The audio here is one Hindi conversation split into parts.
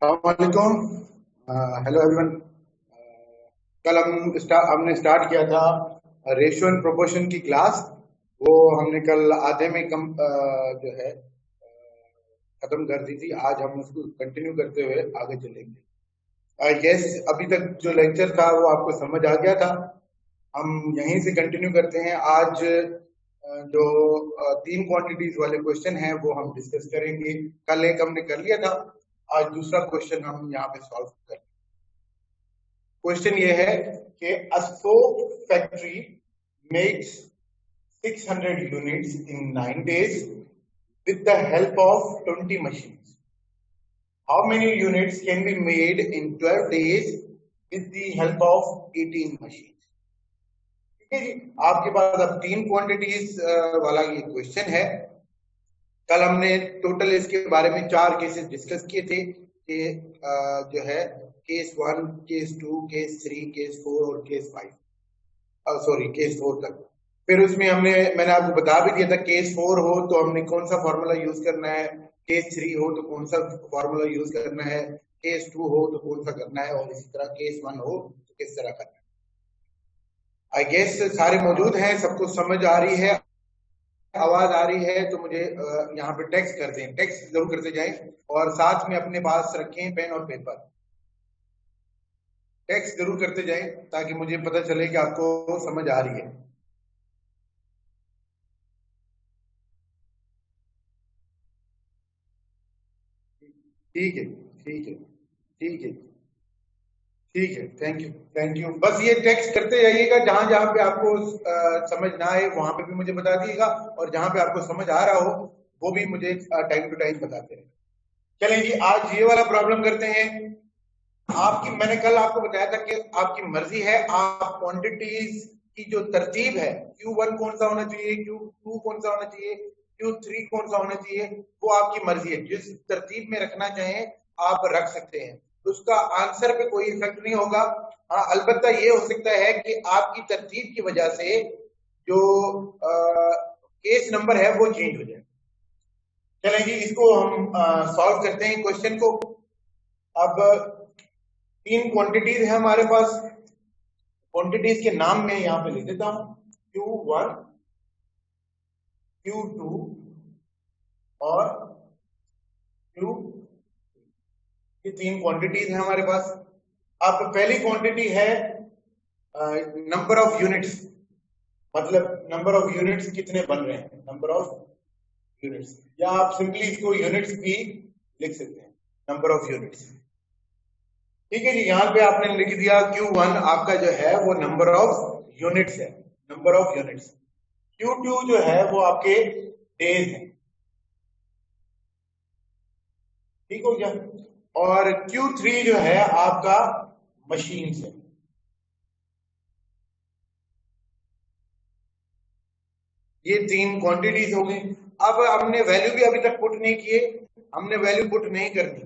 अस्सलामुअलैकुम। Hello everyone. कल हमने स्टार्ट किया था रेशियो एंड प्रोपोर्शन की क्लास। वो हमने कल आधे में जो है खत्म कर दी थी। आज हम उसको कंटिन्यू करते हुए आगे चलेंगे। यस, अभी तक जो लेक्चर था वो आपको समझ आ गया था। हम यहीं से कंटिन्यू करते हैं। आज जो तीन क्वांटिटीज वाले क्वेश्चन हैं वो हम डिस्कस करेंगे। कल एक हमने कर लिया था, आज दूसरा क्वेश्चन हम यहाँ पे सॉल्व करेंगे। क्वेश्चन ये है कि a soap factory makes 600 units in 9 days with the help of 20 machines. How many units can be made in 12 days with the help of 18 machines? ठीक है जी, आपके पास अब तीन क्वांटिटीज वाला ये क्वेश्चन है। कल हमने टोटल इसके बारे में चार केसेस डिस्कस किए थे कि जो है केस 1, केस 2, केस 3, केस 4 और केस 5, सॉरी केस 4 तक। फिर उसमें मैंने आपको बता भी दिया था केस 4 हो तो हमने कौन सा फॉर्मूला यूज करना है, केस 3 हो तो कौन सा फॉर्मूला यूज करना है, केस 2 हो तो कौन सा करना है, और इसी तरह केस 1 हो तो किस तरह करना है। आई गेस सारे मौजूद हैं, सबको समझ आ रही है, आवाज आ रही है तो मुझे यहाँ पे टेक्स्ट कर दें, टेक्स्ट जरूर करते जाएं और साथ में अपने पास रखें पेन और पेपर। टेक्स्ट जरूर करते जाएं ताकि मुझे पता चले कि आपको समझ आ रही है। ठीक है, ठीक है, ठीक है, ठीक है। Thank you, thank you. बस ये टेक्स्ट करते जाइएगा, जहां जहां पे आपको समझ ना आए वहां पे भी मुझे बता दिएगा, और जहां पे आपको समझ आ रहा हो वो भी मुझे टाइम टू टाइम बताते रहे। चलें जी, आज ये वाला प्रॉब्लम करते हैं। मैंने कल आपको बताया था कि आपकी मर्जी है, आप क्वांटिटीज की जो तरतीब है, Q1 कौन सा होना चाहिए, Q2 कौन सा होना चाहिए, Q3 कौन सा होना चाहिए, वो आपकी मर्जी है। जिस तरतीब में रखना चाहें आप रख सकते हैं, उसका आंसर पे कोई इफेक्ट नहीं होगा। हाँ, अलबत्ता ये हो सकता है कि आपकी तरतीब की वजह से जो केस नंबर है वो चेंज हो जाए। चलें जी, इसको हम सॉल्व करते हैं क्वेश्चन को। अब तीन क्वांटिटीज है हमारे पास। क्वांटिटीज के नाम मैं यहां पे लिख देता हूं, Q1, Q2 और Q, ये तीन क्वांटिटीज है हमारे पास। अब पहली क्वांटिटी है नंबर ऑफ यूनिट्स, मतलब नंबर ऑफ यूनिट्स कितने बन रहे हैं, नंबर ऑफ यूनिट्स, या आप सिंपली इसको यूनिट्स भी लिख सकते हैं, नंबर ऑफ यूनिट्स। ठीक है जी, यहां पे आपने लिख दिया Q1 आपका जो है वो नंबर ऑफ यूनिट्स है, नंबर ऑफ यूनिट्स। Q2 जो है वो आपके डेज है, ठीक हो गया। और Q3 जो है आपका मशीन्स है। ये तीन क्वांटिटीज हो गई। अब हमने वैल्यू भी अभी तक पुट नहीं किए, हमने वैल्यू पुट नहीं करनी।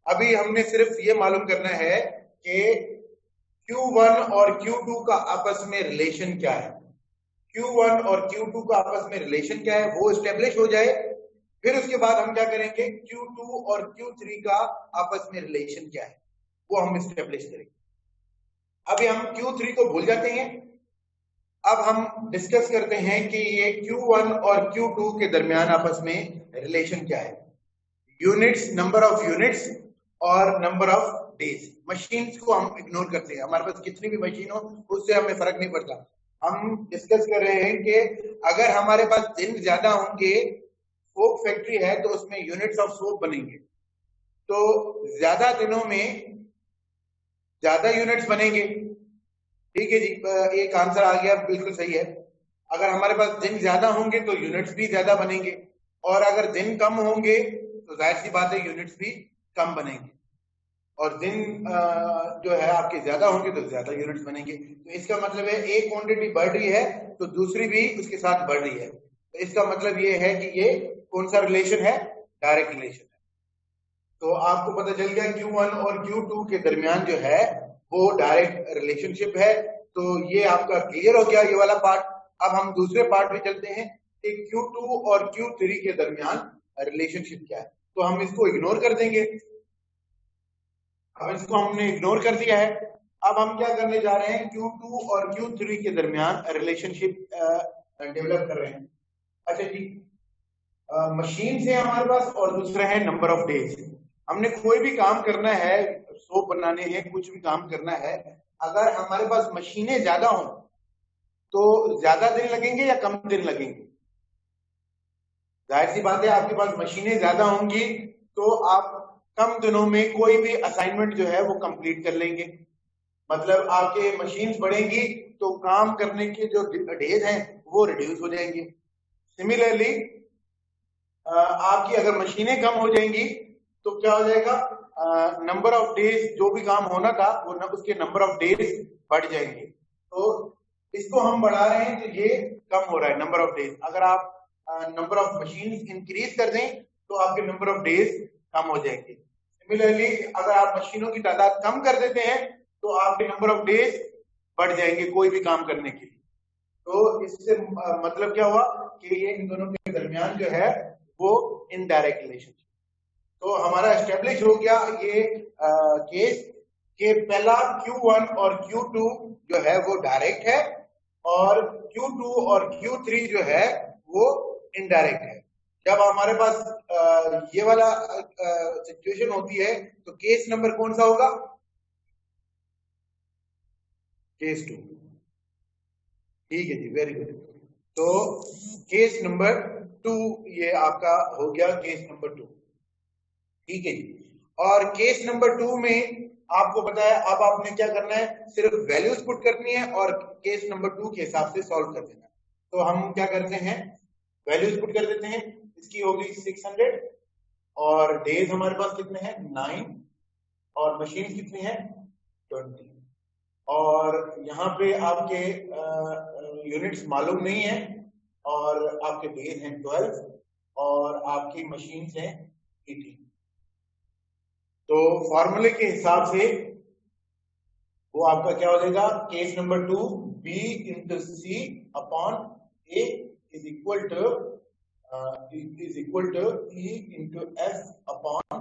अभी हमने सिर्फ ये मालूम करना है कि Q1 और Q2 का आपस में रिलेशन क्या है। Q1 और Q2 का आपस में रिलेशन क्या है वो स्टेब्लिश हो जाए, फिर उसके बाद हम क्या करेंगे, Q2 और Q3 का आपस में रिलेशन क्या है वो हम स्टेब्लिश करेंगे। अभी हम Q3 को भूल जाते हैं। अब हम डिस्कस करते हैं कि ये Q1 और Q2 के दरमियान आपस में रिलेशन क्या है। यूनिट्स, नंबर ऑफ यूनिट्स और नंबर ऑफ डेज। मशीन्स को हम इग्नोर करते हैं, हमारे पास कितनी भी मशीन हो उससे हमें फर्क नहीं पड़ता। हम डिस्कस कर रहे हैं कि अगर हमारे पास दिन ज्यादा होंगे, सोप फैक्ट्री है तो उसमें यूनिट्स ऑफ सोप बनेंगे, तो ज्यादा दिनों में ज्यादा यूनिट्स बनेंगे। ठीक है जी, एक आंसर आ गया, बिल्कुल सही है। अगर हमारे पास दिन ज्यादा होंगे तो यूनिट्स भी ज्यादा बनेंगे, और अगर दिन कम होंगे तो जाहिर सी बात है यूनिट्स भी कम बनेंगे, और दिन जो है आपके ज्यादा होंगे तो ज्यादा यूनिट्स बनेंगे। तो इसका मतलब है एक क्वांटिटी बढ़ रही है तो दूसरी भी उसके साथ बढ़ रही है। तो इसका मतलब ये है कि ये कौन सा रिलेशन है, डायरेक्ट रिलेशन है। तो आपको पता चल गया Q1 और Q2 के दरमियान जो है वो डायरेक्ट रिलेशनशिप है। तो ये आपका क्लियर हो गया ये वाला पार्ट। अब हम दूसरे पार्ट में चलते हैं कि Q2 और Q3 के दरमियान रिलेशनशिप क्या है। तो हम इसको इग्नोर कर देंगे। अब इसको हमने इग्नोर कर दिया है। अब हम क्या करने जा रहे हैं, Q2 और Q3 के दरमियान रिलेशनशिप डेवलप कर रहे हैं। अच्छा जी, मशीन से हमारे पास और दूसरा है नंबर ऑफ डेज। हमने कोई भी काम करना है, सोप बनाने हैं, कुछ भी काम करना है, अगर हमारे पास मशीनें ज्यादा हो तो ज्यादा दिन लगेंगे या कम दिन लगेंगे? जाहिर सी बात है, आपके पास मशीनें ज्यादा होंगी तो आप कम दिनों में कोई भी असाइनमेंट जो है वो कंप्लीट कर लेंगे। मतलब आपके मशीन्स बढ़ेंगी तो काम करने के जो डेज हैं वो रिड्यूस हो जाएंगे। सिमिलरली आपकी अगर मशीनें कम हो जाएंगी तो क्या हो जाएगा, नंबर ऑफ डेज, जो भी काम होना था वो उसके नंबर ऑफ डेज बढ़ जाएंगे। तो इसको हम बढ़ा रहे हैं तो ये कम हो रहा है नंबर ऑफ डेज। अगर आप नंबर ऑफ मशीन इंक्रीज कर दें तो आपके नंबर ऑफ डेज कम हो जाएंगे। सिमिलरली अगर आप मशीनों की तादाद कम कर देते हैं तो आपके नंबर ऑफ डेज बढ़ जाएंगे कोई भी काम करने के लिए। तो इससे मतलब क्या हुआ कि ये इन दोनों के दरमियान जो है वो इनडायरेक्ट रिलेशनशिप। तो हमारा एस्टेब्लिश हो गया ये केस कि पहला Q1 और Q2 जो है वो डायरेक्ट है और Q2 और Q3 जो है वो इनडायरेक्ट है। जब हमारे पास ये वाला सिचुएशन होती है तो केस नंबर कौन सा होगा? केस 2। ठीक है जी, वेरी गुड। तो केस नंबर 2 ये आपका हो गया, केस नंबर 2। ठीक है जी। और केस नंबर 2 में आपको पता है अब आपने क्या करना है, सिर्फ वैल्यूज पुट करनी है और केस नंबर 2 के हिसाब से सॉल्व कर देना है। तो हम क्या करते हैं, वैल्यूज पुट कर देते हैं। इसकी होगी 600 और डेज हमारे पास कितने हैं, 9, और मशीन कितनी है, 20। और यहाँ पे आपके यूनिट्स मालूम नहीं है और आपके डेज हैं 12 और आपकी मशीन हैं 18। तो फॉर्मूले के हिसाब से वो आपका क्या हो जाएगा, case number 2 B into C upon A is equal to E into F upon.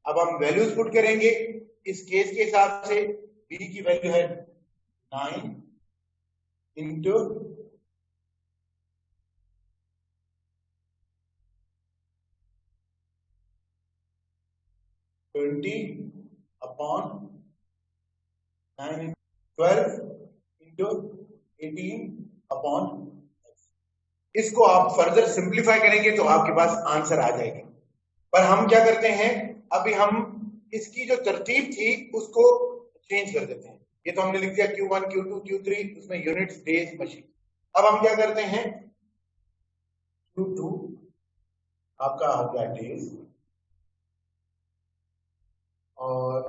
अब हम वैल्यूज पुट करेंगे इस केस के हिसाब से। B की वैल्यू है 9 इंटू 20 अपॉन 9, 12 इंटू 18 अपॉन। इसको आप फर्दर सिंप्लीफाई करेंगे तो आपके पास आंसर आ जाएगा। पर हम क्या करते हैं, अभी हम इसकी जो तरतीब थी उसको चेंज कर देते हैं। ये तो हमने लिख दिया Q1, Q2, Q3, उसमें यूनिट्स, डेज, मशीन। अब हम क्या करते हैं, Q2 आपका हो गया डेज और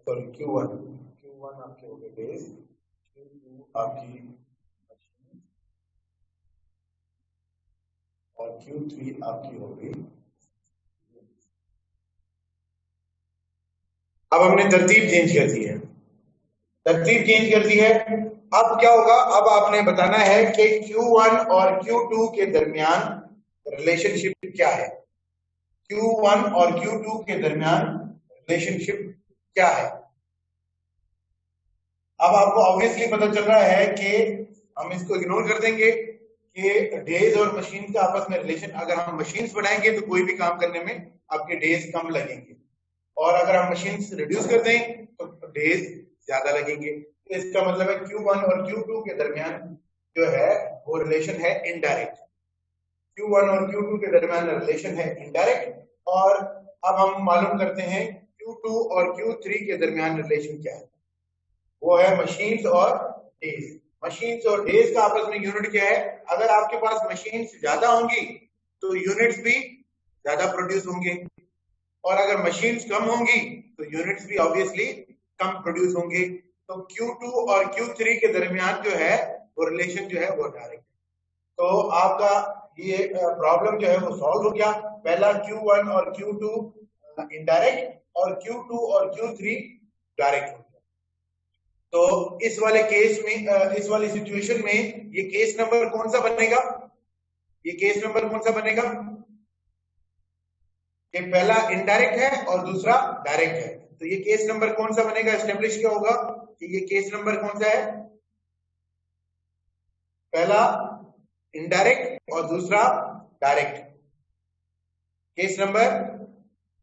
सॉरी Q1 आपके हो गए डेज, Q2 आपकी मशीन और Q3 आपकी हो गई। अब हमने तरतीब चेंज कर दी है, तरतीब चेंज कर दी है। अब क्या होगा, अब आपने बताना है कि Q1 और Q2 के दरमियान रिलेशनशिप क्या है। Q1 और Q2 के दरमियान रिलेशनशिप क्या है। अब आपको ऑब्वियसली पता चल रहा है कि हम इसको इग्नोर कर देंगे कि डेज और मशीन का आपस में रिलेशन। अगर हम मशीन्स बढ़ाएंगे तो कोई भी काम करने में आपके डेज कम लगेंगे और अगर हम मशीन्स रिड्यूस कर दें तो डेज ज्यादा लगेंगे। तो इसका मतलब है Q1 और Q2 के दरमियान जो है वो रिलेशन है इनडायरेक्ट। Q1 और Q2 के दरमियान रिलेशन है इनडायरेक्ट। और अब हम मालूम करते हैं Q2 और Q3 के दरमियान रिलेशन क्या है, वो है मशीन्स और डेज। मशीन्स और डेज का आपस में यूनिट क्या है, अगर आपके पास मशीन्स ज्यादा होंगी तो यूनिट्स भी ज्यादा प्रोड्यूस होंगे और अगर मशीन्स कम होंगी तो यूनिट्स भी ऑब्वियसली कम प्रोड्यूस होंगे। तो Q2 और Q3 के दरमियान जो है वो रिलेशन जो है वो डायरेक्ट। तो आपका ये प्रॉब्लम जो है वो सॉल्व हो गया। पहला Q1 और Q2 इनडायरेक्ट और Q2 और Q3 डायरेक्ट हो गया। तो इस वाले केस में, इस वाली सिचुएशन में ये केस नंबर कौन सा बनेगा, ये केस नंबर कौन सा बनेगा, कि पहला इनडायरेक्ट है और दूसरा डायरेक्ट है। तो ये केस नंबर कौन सा बनेगा, एस्टेब्लिश क्या होगा कि ये केस नंबर कौन सा है, पहला इनडायरेक्ट और दूसरा direct. Case number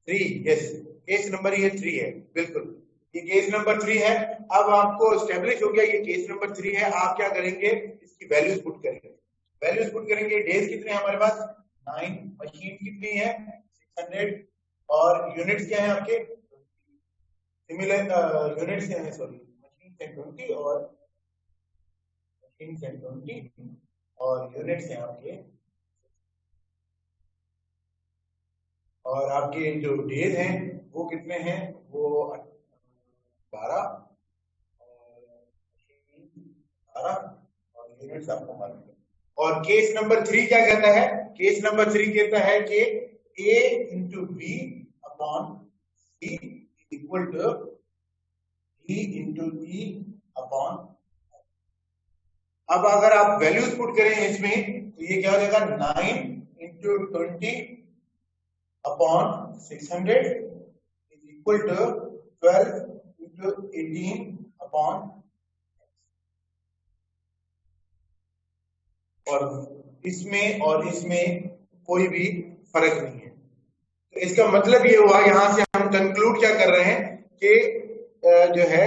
3, yes case number ये 3 है, बिल्कुल ये केस नंबर 3 है। अब आपको एस्टेब्लिश हो गया ये केस नंबर 3 है। आप क्या करेंगे, इसकी वैल्यूज पुट करेंगे। वैल्यूज पुट करेंगे, डेज कितने हैं हमारे पास 9, मशीन कितनी है 600 और यूनिट्स क्या है आपके सिमिलर यूनिट्स क्या है, सॉरी मशीन से 20 और मशीन से 20 और यूनिट्स हैं आपके, और आपके जो डेज हैं वो कितने हैं, वो 12 और यूनिट्स आपको मालूम है। और केस नंबर 3 क्या कहता है, केस नंबर 3 कहता है कि A into B upon C equal to D into E upon. अब अगर आप वैल्यूज पुट करें इसमें तो ये क्या हो जाएगा 9 into 20 upon 600 is equal to 12 into 18 upon, और इसमें कोई भी फर्क नहीं है। तो इसका मतलब ये हुआ, यहां से हम कंक्लूड क्या कर रहे हैं कि जो है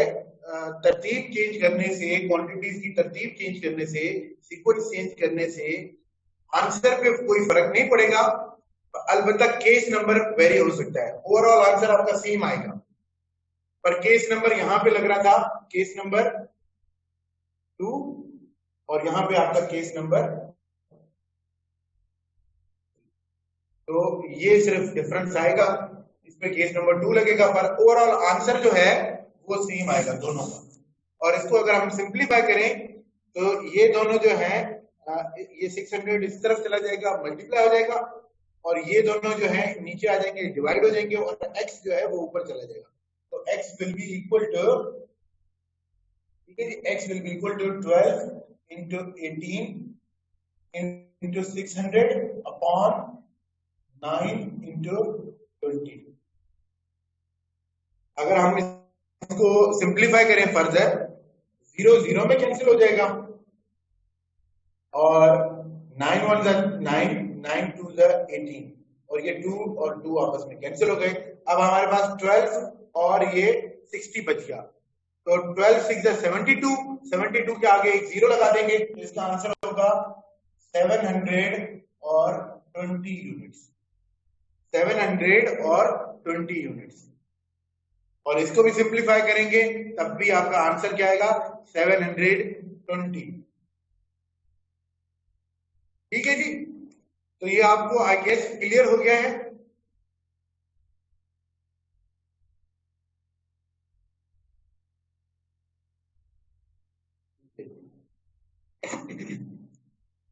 तरतीब चेंज करने से, क्वांटिटीज की तरतीब चेंज करने से, सीक्वेंस चेंज करने से आंसर पे कोई फर्क नहीं पड़ेगा, अलबत्ता केस नंबर वेरी हो सकता है। ओवरऑल आंसर आपका सेम आएगा, पर केस नंबर यहां पे लग रहा था केस नंबर 2 और यहां पे आपका केस नंबर, तो ये सिर्फ डिफरेंस आएगा, इसमें केस नंबर 2 लगेगा, पर ओवरऑल आंसर जो है वो सेम आएगा दोनों का। और इसको अगर हम सिंप्लीफाई करें तो ये दोनों जो है ये 600 इस तरफ चला जाएगा, मल्टीप्लाई हो जाएगा, और ये दोनों जो है नीचे आ जाएंगे, डिवाइड हो जाएंगे, और x जो है वो ऊपर चला जाएगा। तो x will be equal to, ठीक है जी, x will be equal to 12 into 18 into 600 upon 9 into 20। अगर हम इसको सिंप्लीफाई करें फर्दर, 0 0 में कैंसिल हो जाएगा, और 9 1 9 9 2 18, और ये 2 और 2 आपस में कैंसिल हो गए। अब हमारे पास 12 और ये 60 बच गया, तो 12 6 72, 72 के आगे एक 0 लगा देंगे, तो इसका आंसर होगा 700 और 20 यूनिट्स, 700 और 20 यूनिट्स। और इसको भी सिंप्लीफाई करेंगे तब भी आपका आंसर क्या आएगा 720। ठीक है जी, तो ये आपको आई गेस क्लियर हो गया है।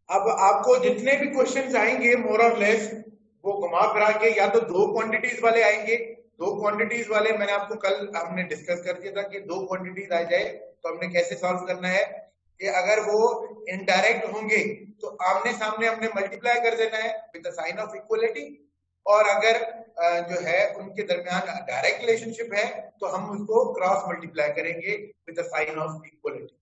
अब आपको जितने भी क्वेश्चंस आएंगे मोर और लेस, वो घुमा फिरा के या तो 2 क्वांटिटीज वाले आएंगे। 2 क्वांटिटीज वाले मैंने आपको कल हमने डिस्कस कर दिया था कि 2 क्वांटिटीज आ जाए तो हमने कैसे सॉल्व करना है कि अगर वो इनडायरेक्ट होंगे तो आमने सामने हमने मल्टीप्लाई कर देना है with the sign of equality, और अगर जो है उनके दरमियान डायरेक्ट रिलेशनशिप है तो हम उसको क्रॉस मल्टीप्लाई करेंगे with the sign of equality.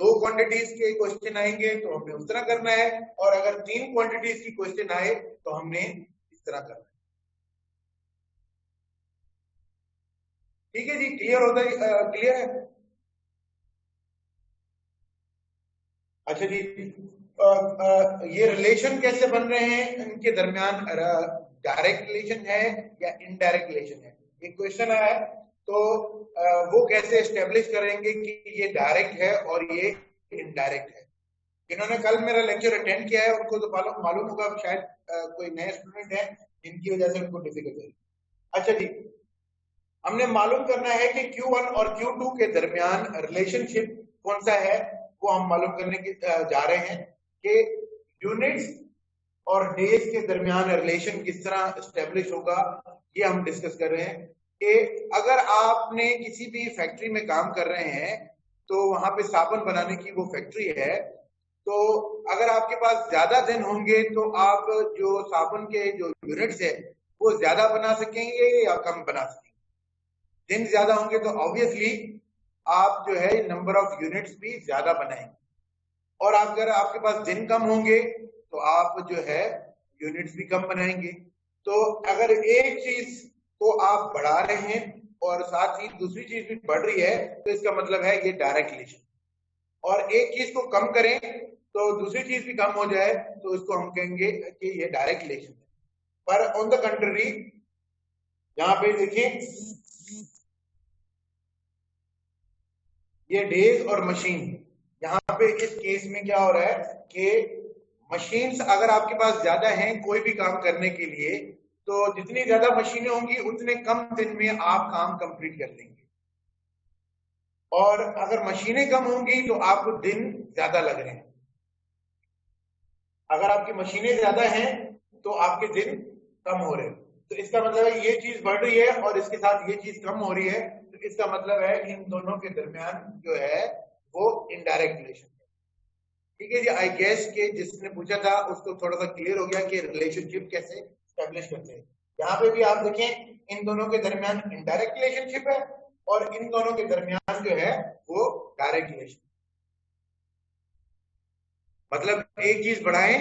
2 quantities के क्वेश्चन आएंगे तो हमने उस तरह करना है, और अगर 3 क्वांटिटीज की क्वेश्चन आए तो हमने इस तरह करना है। ठीक है जी, क्लियर होता है, क्लियर है। अच्छा जी, ये रिलेशन कैसे बन रहे हैं, इनके दरमियान डायरेक्ट रिलेशन है या इनडायरेक्ट रिलेशन है, एक क्वेश्चन आया है, तो वो कैसे एस्टेब्लिश करेंगे कि ये डायरेक्ट है और ये इनडायरेक्ट है। जिन्होंने कल मेरा लेक्चर अटेंड किया है उनको तो मालूम होगा, शायद कोई नए स्टूडेंट है जिनकी वजह से उनको डिफिकल्ट है। अच्छा जी, हमने मालूम करना है कि Q1 और Q2 के दरमियान रिलेशनशिप कौन सा है, वो हम मालूम करने के जा रहे हैं कि यूनिट्स और डेज के दरमियान रिलेशन किस तरह एस्टेब्लिश होगा, ये हम डिस्कस कर रहे हैं। कि अगर आपने किसी भी फैक्ट्री में काम कर रहे हैं तो वहां पे साबुन बनाने की वो फैक्ट्री है, तो अगर आपके पास ज्यादा दिन होंगे तो आप जो साबुन के जो यूनिट्स है वो ज्यादा बना सकेंगे या कम बना सकेंगे। दिन ज्यादा होंगे तो ऑब्वियसली आप जो है नंबर ऑफ यूनिट्स भी ज्यादा बनाएंगे, और अगर आपके पास दिन कम होंगे तो आप जो है यूनिट्स भी कम बनाएंगे। तो अगर एक चीज को आप बढ़ा रहे हैं और साथ ही दूसरी चीज भी बढ़ रही है तो इसका मतलब है ये डायरेक्ट रिलेशन। और एक चीज को कम करें तो दूसरी चीज भी कम हो जाए तो इसको हम कहेंगे कि ये डायरेक्ट रिलेशन है। पर ऑन द कंट्री यहां पे देखिए ये डेज और मशीन, यहाँ पे इस केस में क्या हो रहा है कि मशीन्स अगर आपके पास ज्यादा हैं कोई भी काम करने के लिए, तो जितनी ज्यादा मशीनें होंगी उतने कम दिन में आप काम कंप्लीट कर लेंगे, और अगर मशीनें कम होंगी तो आपको दिन ज्यादा लग रहे हैं। अगर आपकी मशीनें ज्यादा हैं तो आपके दिन कम हो रहे हैं, तो इसका मतलब है ये चीज बढ़ रही है और इसके साथ ये चीज कम हो रही है, तो इसका मतलब है इन दोनों के दरमियान जो है वो इनडायरेक्ट रिलेशन है। ठीक है जी, आई गेस के जिसने पूछा था उसको थोड़ा सा क्लियर हो गया कि रिलेशनशिप कैसे स्टैब्लिश करते हैं। यहाँ पे भी आप देखें इन दोनों के दरमियान इनडायरेक्ट रिलेशनशिप है और इन दोनों के दरमियान जो है वो डायरेक्ट रिलेशन। मतलब एक चीज बढ़ाएं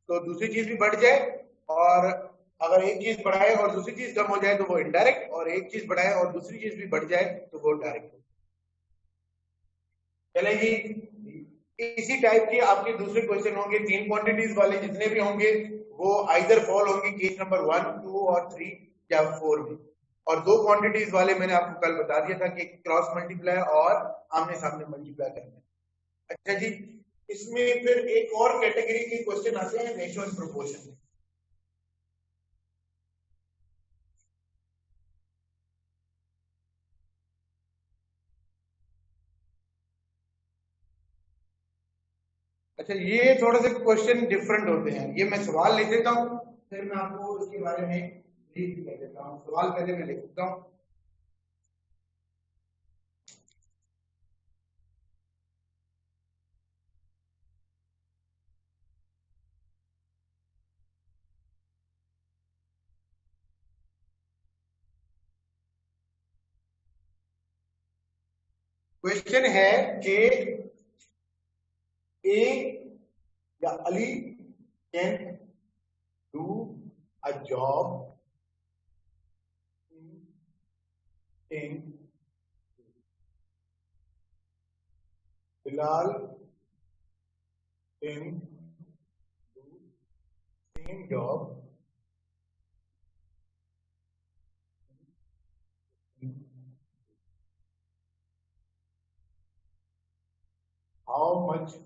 तो दूसरी चीज भी बढ़ जाए, और अगर एक चीज बढ़ाए और दूसरी चीज कम हो जाए तो वो इनडायरेक्ट, और एक चीज बढ़ाए और दूसरी चीज भी बढ़ जाए तो वो डायरेक्ट। चले जी, इसी टाइप के आपके दूसरे क्वेश्चन होंगे, तीन क्वांटिटीज वाले जितने भी होंगे वो आइदर फॉल होंगे केस नंबर 1, 2 और 3 या 4 में, और दो क्वांटिटीज वाले मैंने आपको कल बता दिया था कि क्रॉस मल्टीप्लाई और आमने सामने मल्टीप्लाई करना है। अच्छा जी, इसमें फिर एक और कैटेगरी के क्वेश्चन आते हैं रेशियो एंड प्रोपोर्शन। अच्छा, ये थोड़े से क्वेश्चन डिफरेंट होते हैं, ये मैं सवाल लिख देता हूँ फिर मैं आपको उसके बारे में ब्रीफ कर देता हूँ। सवाल पहले मैं लिख देता हूँ। क्वेश्चन है कि ए या Ali can do a job in Bilal can do same job how much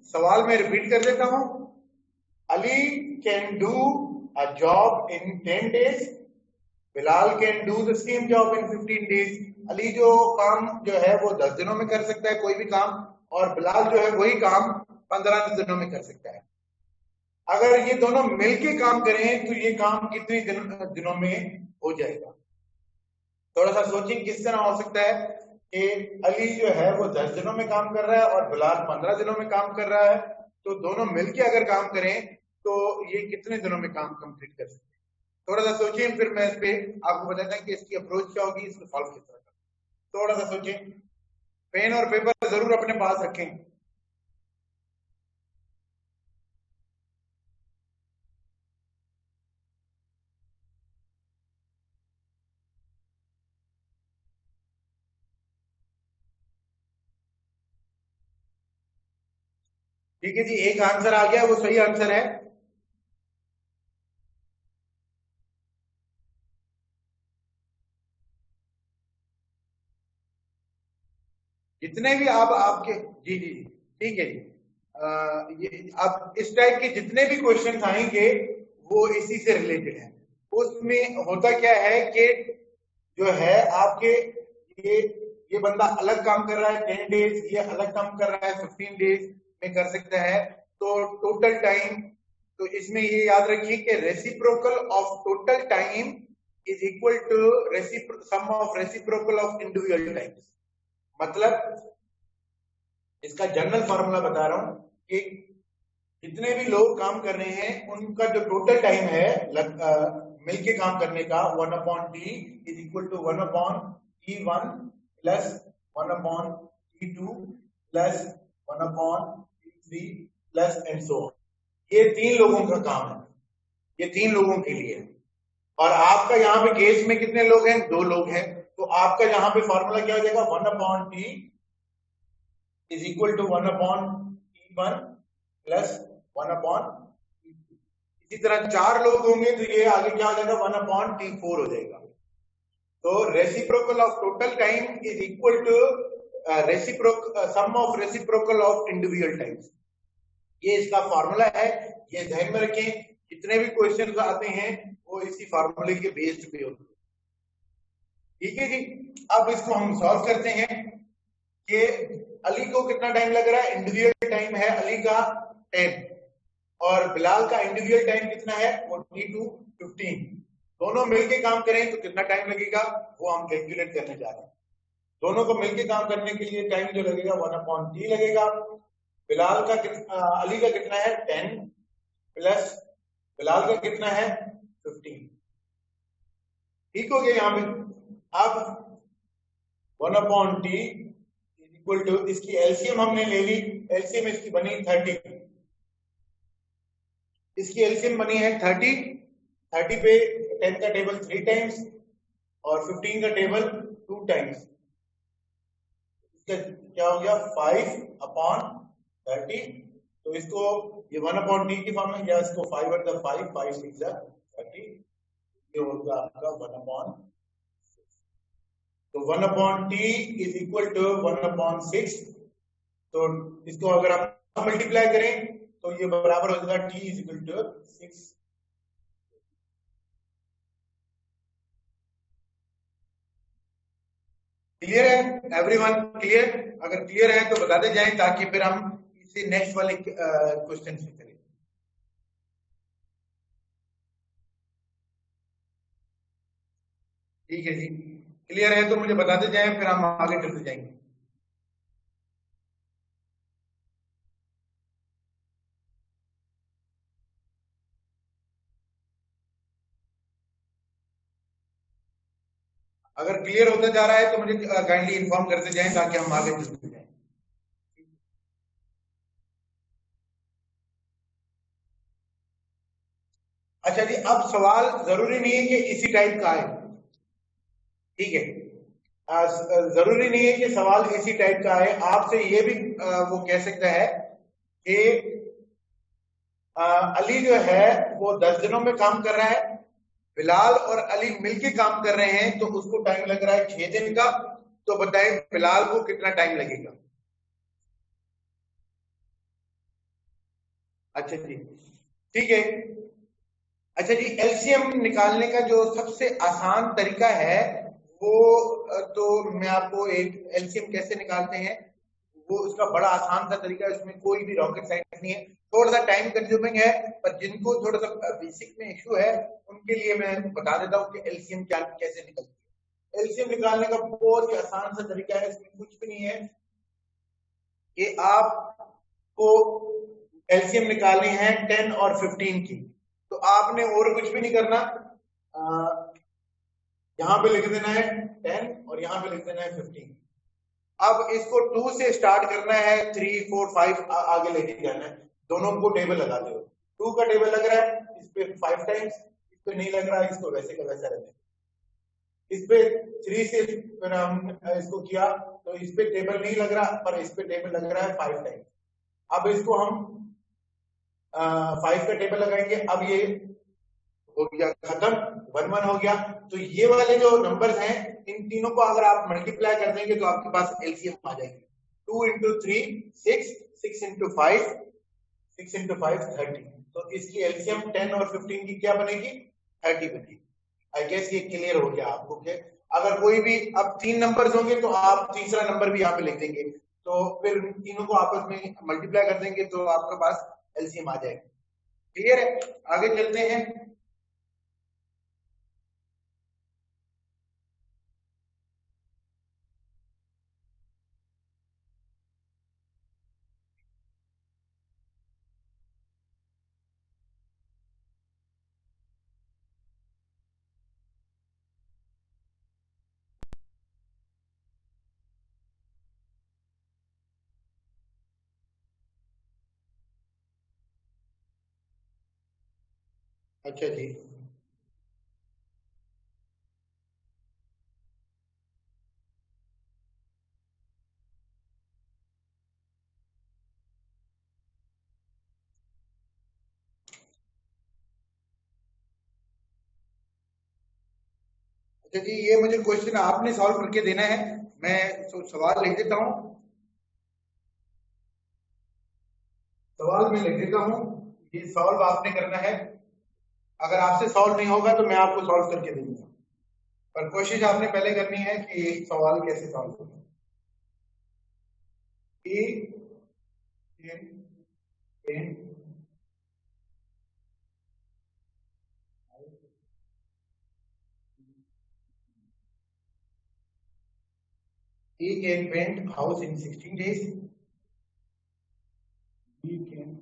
सवाल मैं रिपीट कर देता हूं। Ali can do a job in 10 days, Bilal can do the same job in 15 days। Ali जो काम जो है वो 10 दिनों में कर सकता है कोई भी काम, और बिलाल जो है वही काम 15 दिनों में कर सकता है। अगर ये दोनों मिलके काम करें तो ये काम कितने दिनों में हो जाएगा। थोड़ा सा सोचिए किस तरह हो सकता है कि अली जो है वो 10 दिनों में काम कर रहा है और बिलाल 15 दिनों में काम कर रहा है, तो दोनों मिलके अगर काम करें तो ये कितने दिनों में काम कंप्लीट कर सकते हैं। थोड़ा सा सोचिए, फिर मैं इस पे आपको बताता हूं कि इसकी अप्रोच क्या होगी, इसको सॉल्व किस तरह करना। थोड़ा सा सोचिए, पेन और पेपर जरूर अपने पास रखें। ठीक है जी, एक आंसर आ गया, वो सही आंसर है। जितने भी आप आपके जी जी ठीक है जी, ये अब इस टाइप के जितने भी क्वेश्चन आएंगे वो इसी से रिलेटेड है। उसमें होता क्या है कि जो है आपके ये ये बंदा अलग काम कर रहा है 10 डेज, ये अलग काम कर रहा है 15 डेज में कर सकता है। तो टोटल टाइम, तो इसमें ये याद रखिए कि reciprocal of total time is equal to sum of reciprocal of individual times. मतलब इसका जनरल फॉर्मूला बता रहा हूं कि जितने भी लोग काम कर रहे हैं उनका जो टोटल टाइम है मिलके काम करने का 1/t is equal to 1/t1 plus 1/t2 plus 1/t3 plus and so on. ये 3 लोगों का काम है, ये 3 लोगों के लिए है। और आपका यहाँ पे केस में कितने लोग हैं? 2 लोग हैं। तो आपका यहाँ पे फॉर्मूला क्या हो जाएगा? 1/t is equal to 1/t1 plus 1/t2। इसी तरह 4 लोग होंगे तो ये आगे क्या हो जाएगा? 1/t4 हो जाएगा। तो reciprocal of total time is equal to sum of reciprocal of individual times. ये इसका फॉर्मूला है, ये ध्यान में रखें। जितने भी क्वेश्चंस आते हैं वो इसी फॉर्मूले के बेस्ड पे होते हैं। ठीक है जी। अब इसको हम सॉल्व करते हैं कि अली को कितना टाइम लग रहा है। इंडिविजुअल टाइम है अली का 10 और बिलाल का इंडिविजुअल टाइम कितना है? 42 15। दोनों मिलके काम करें तो कितना टाइम लगेगा वो हम कैलकुलेट करने जा रहे हैं। दोनों को मिलके काम करने के लिए टाइम जो लगेगा 1/t लगेगा। बिलाल का अली का कितना है? 10 प्लस बिलाल का कितना है? 15। ठीक हो गया यहाँ पे। अब 1/t इज इक्वल टू, इसकी एलसीएम हमने ले ली। एलसीएम इसकी बनी 30। इसकी एलसीएम बनी है 30। 30 पे 10 का टेबल 3 टाइम्स और 15 का टेबल 2 टाइम्स। क्या हो गया? 5/30। तो इसको ये 1/t की फॉर्म में, या इसको 5/5 5 6 30, ये होगा आपका 1/6। तो 1/t इज इक्वल टू 1/6। तो इसको अगर आप मल्टीप्लाई करें तो ये बराबर हो जाएगा t is equal to 6। Clear है एवरीवन? क्लियर? अगर क्लियर है तो बताते जाएं ताकि फिर हम इसे नेक्स्ट वाले क्वेश्चन से करें। ठीक है जी। क्लियर है तो मुझे बताते जाएं, फिर हम आगे चलते जाएंगे। अगर क्लियर होता जा रहा है तो मुझे काइंडली इन्फॉर्म करते जाएं ताकि हम आगे चलते जाएं। अच्छा जी, अब सवाल जरूरी नहीं है कि इसी टाइप का आए। ठीक है, जरूरी नहीं है कि सवाल इसी टाइप का आए। आपसे ये भी वो कह सकता है कि अली जो है वो 10 दिनों में काम कर रहा है, बिलाल और अली मिलके काम कर रहे हैं तो उसको टाइम लग रहा है 6 दिन का। तो बताएं बिलाल को कितना टाइम लगेगा? अच्छा जी, ठीक है। अच्छा जी, एलसीएम निकालने का जो सबसे आसान तरीका है वो तो मैं आपको एक एलसीएम कैसे निकालते हैं वो उसका बड़ा आसान सा तरीका है। उसमें कोई भी रॉकेट साइंस नहीं है, थोड़ा सा टाइम कंज्यूमिंग है, पर जिनको थोड़ा सा बेसिक में इशू है उनके लिए मैं बता देता हूँ कि एलसीएम क्या कैसे निकलती है। एलसीएम निकालने का बहुत ही आसान सा तरीका है, इसमें कुछ भी नहीं है कि आपको एलसीएम निकालनी है 10 और 15 की। तो आपने और कुछ भी नहीं करना, यहां पे लिख देना है 10 और यहां पे लिख देना है 15। अब इसको 2 से स्टार्ट करना है, 3 4 5 आगे लेके जाना है। दोनों को टेबल लगा दो। 2 का टेबल लग रहा है इस पे 5 टाइम्स, इस पे नहीं लग रहा है, इसको वैसे का वैसा रहने। इस पे 3 से फिर हम इसको किया तो इस पे टेबल नहीं लग रहा, पर इस पे टेबल लग रहा है 5 टाइम्स। अब इसको हम 5 का टेबल लगाएंगे। अब ये हो गया खत्म, 1 1 हो गया। तो ये वाले जो नंबर्स हैं इन तीनों को अगर आप मल्टीप्लाई कर देंगे तो आपके पास एलसीएम आ जाएगी। 2 into 3 6, 6 into 5 6 into 5 30। तो इसकी एलसीएम 10 और 15 की क्या बनेगी? 30 बनेगी। आई गेस ये क्लियर हो गया आपको कि अगर कोई भी अब 3 नंबर्स होंगे तो आप तीसरा नंबर भी यहाँ पे लिख देंगे, तो फिर इन तीनों को आपस में मल्टीप्लाई कर देंगे तो आपके पास एलसीएम आ जाएगा। क्लियर है? आगे चलते हैं। अच्छा जी। अच्छा जी, ये मुझे क्वेश्चन आपने सॉल्व करके देना है। मैं सवाल लिख देता हूँ। सवाल मैं लिख देता हूँ, ये सॉल्व आपने करना है। अगर आपसे सॉल्व नहीं होगा तो मैं आपको सॉल्व करके दे दूंगा, पर कोशिश आपने पहले करनी है कि ये सवाल कैसे सॉल्व करना है। He can paint house in 16 days. He can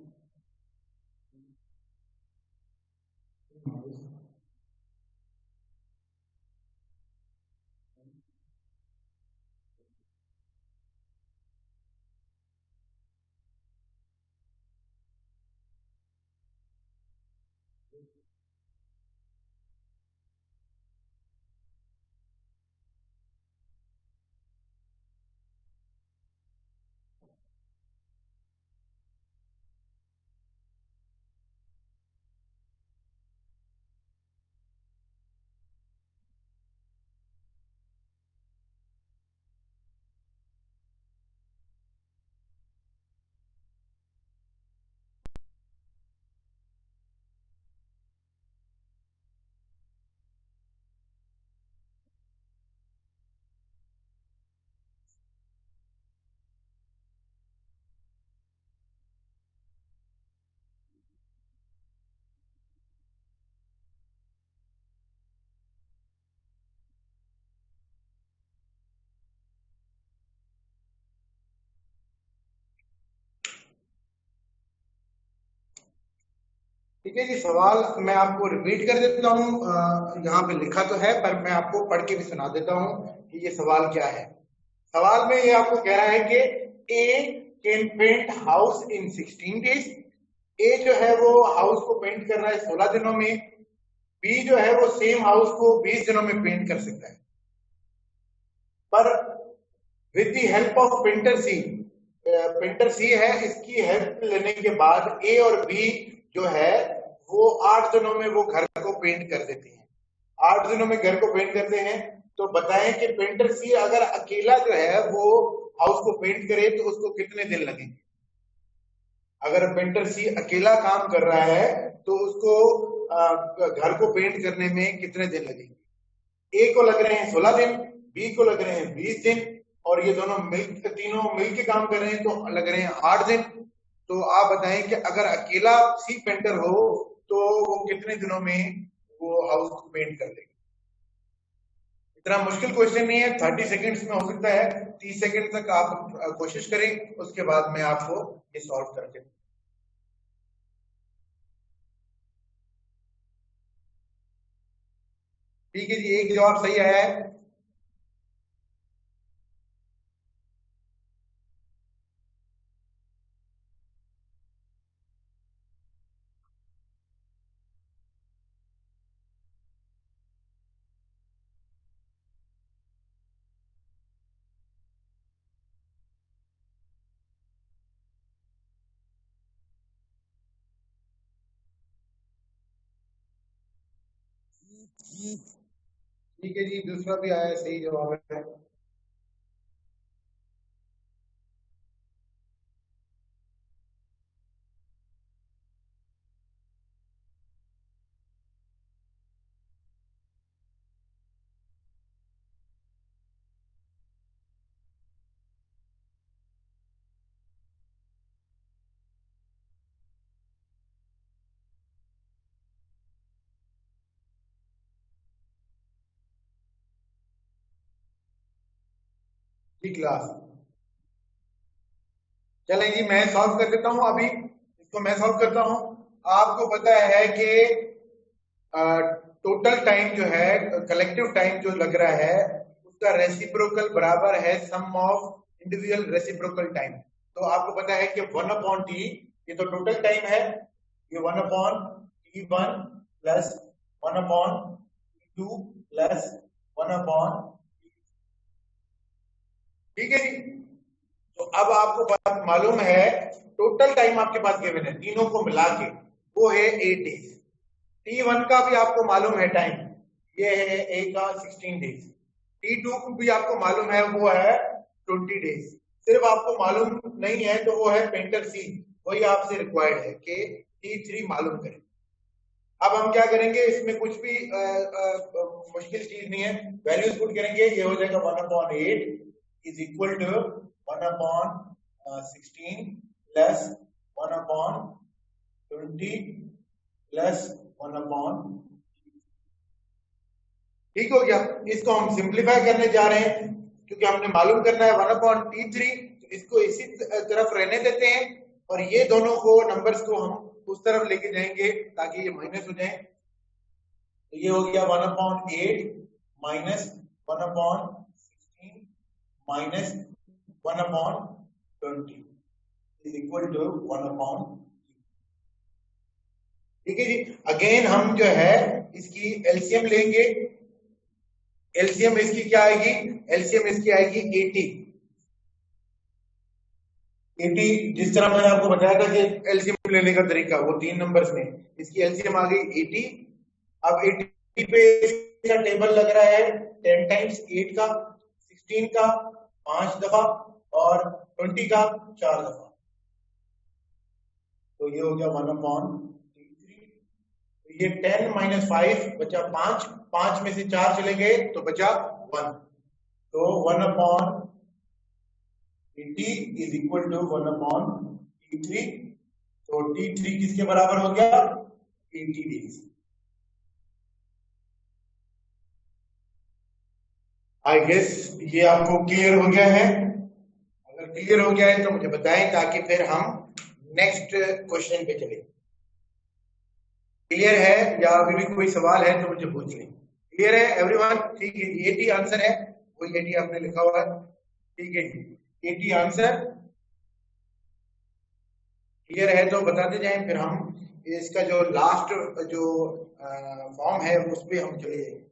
ठीक है जी। सवाल मैं आपको रिपीट कर देता हूँ, यहाँ पे लिखा तो है पर मैं आपको पढ़ के भी सुना देता हूँ कि ये सवाल क्या है। सवाल में ये आपको कह रहा है कि A can paint house in 16 days. A जो है वो हाउस को पेंट कर रहा है 16 दिनों में। बी जो है वो सेम हाउस को 20 दिनों में पेंट कर सकता है, पर with the help of painter C. Painter C है, इसकी हेल्प लेने के बाद ए और बी जो है वो 8 दिनों में वो घर को पेंट कर देते हैं। 8 दिनों में घर को पेंट करते हैं। तो बताएं कि पेंटर सी अगर अकेला जो है वो हाउस को पेंट करे तो उसको कितने दिन लगेंगे। अगर पेंटर सी अकेला काम कर रहा है तो उसको घर को पेंट करने में कितने दिन लगेंगे। ए को लग रहे हैं 16 दिन, बी को लग रहे हैं 20 दिन, और ये दोनों तीनों मिलके काम कर रहे हैं तो लग रहे हैं 8 दिन। तो आप बताएं कि अगर अकेला सी पेंटर हो तो वो कितने दिनों में वो हाउस को पेंट कर देगा। इतना मुश्किल क्वेश्चन नहीं है, 30 सेकेंड्स में हो सकता है। 30 सेकेंड तक आप कोशिश करें, उसके बाद मैं आपको ये सॉल्व करके। ठीक है जी, एक जवाब सही आया है। ठीक है जी, दूसरा भी आया है, सही जवाब है। क्लास। चलें जी, मैं सॉल्व कर देता हूं। अभी इसको मैं सॉल्व करता हूं। आपको पता है कि टोटल टाइम जो है, कलेक्टिव टाइम जो लग रहा है, उसका रेसिप्रोकल बराबर है सम ऑफ इंडिविजुअल रेसिप्रोकल टाइम। तो आपको पता है कि 1/t, ये तो टोटल टाइम है, ये 1/t1 प्लस 1/t2 प्लस 1/, ठीक है जी। तो अब आपको बात मालूम है, टोटल टाइम आपके पास गिवन है तीनों को मिला के, वो है 8 डेज। T1 का भी आपको मालूम है टाइम, ये है A का 16 डेज। T2 को भी आपको मालूम है, वो है 20 डेज। सिर्फ आपको मालूम नहीं है तो वो है पेंटर सी, वही आपसे रिक्वायर्ड है कि T3 मालूम करें। अब हम क्या करेंगे, इसमें कुछ भी मुश्किल चीज नहीं है, वैल्यूज पुट करेंगे, ये हो जाएगा 1/8 is equal to 1/16 plus 1/20 plus 1/, ठीक हो गया। इसको हम सिंप्लीफाई करने जा रहे हैं क्योंकि हमने मालूम करना है 1/t3, तो इसको इसी तरफ रहने देते हैं और ये दोनों को नंबर्स को हम उस तरफ लेके जाएंगे ताकि ये माइनस हो जाए। तो ये हो गया 1/8 minus 1/16 minus 1/20 is equal to 1/, ठीक है जी। अगेन हम जो है इसकी एलसीएम लेंगे। एलसीएम इसकी क्या आएगी, एलसीएम इसकी आएगी 80। जिस तरह मैंने आपको बताया था कि एलसीएम लेने का तरीका, वो 3 नंबर्स में, इसकी एलसीएम आ गई 80। अब 80 पे इसका टेबल लग रहा है 10 टाइम्स 8 का, 16 का 5 दफा और 20 का 4 दफा। तो ये हो गया 1/t3। ये 10 माइनस 5 बचा 5, 5 में से 4 चले गए तो बचा 1। तो 1/t is equal to 1/t3। तो t3 किसके बराबर हो गया, 80 डेज। आई गेस ये आपको क्लियर हो गया है। अगर क्लियर हो गया है तो मुझे बताएं ताकि फिर हम नेक्स्ट क्वेश्चन पे चलें। क्लियर है या अभी भी कोई सवाल है तो मुझे पूछ लें। क्लियर है एवरीवन, ठीक है। 80 आंसर है, वही 80 आपने लिखा हुआ है, ठीक है जी। 80 आंसर क्लियर है तो बताते जाएं, फिर हम इसका जो लास्ट जो फॉर्म है उस पर हम चले जाएंगे।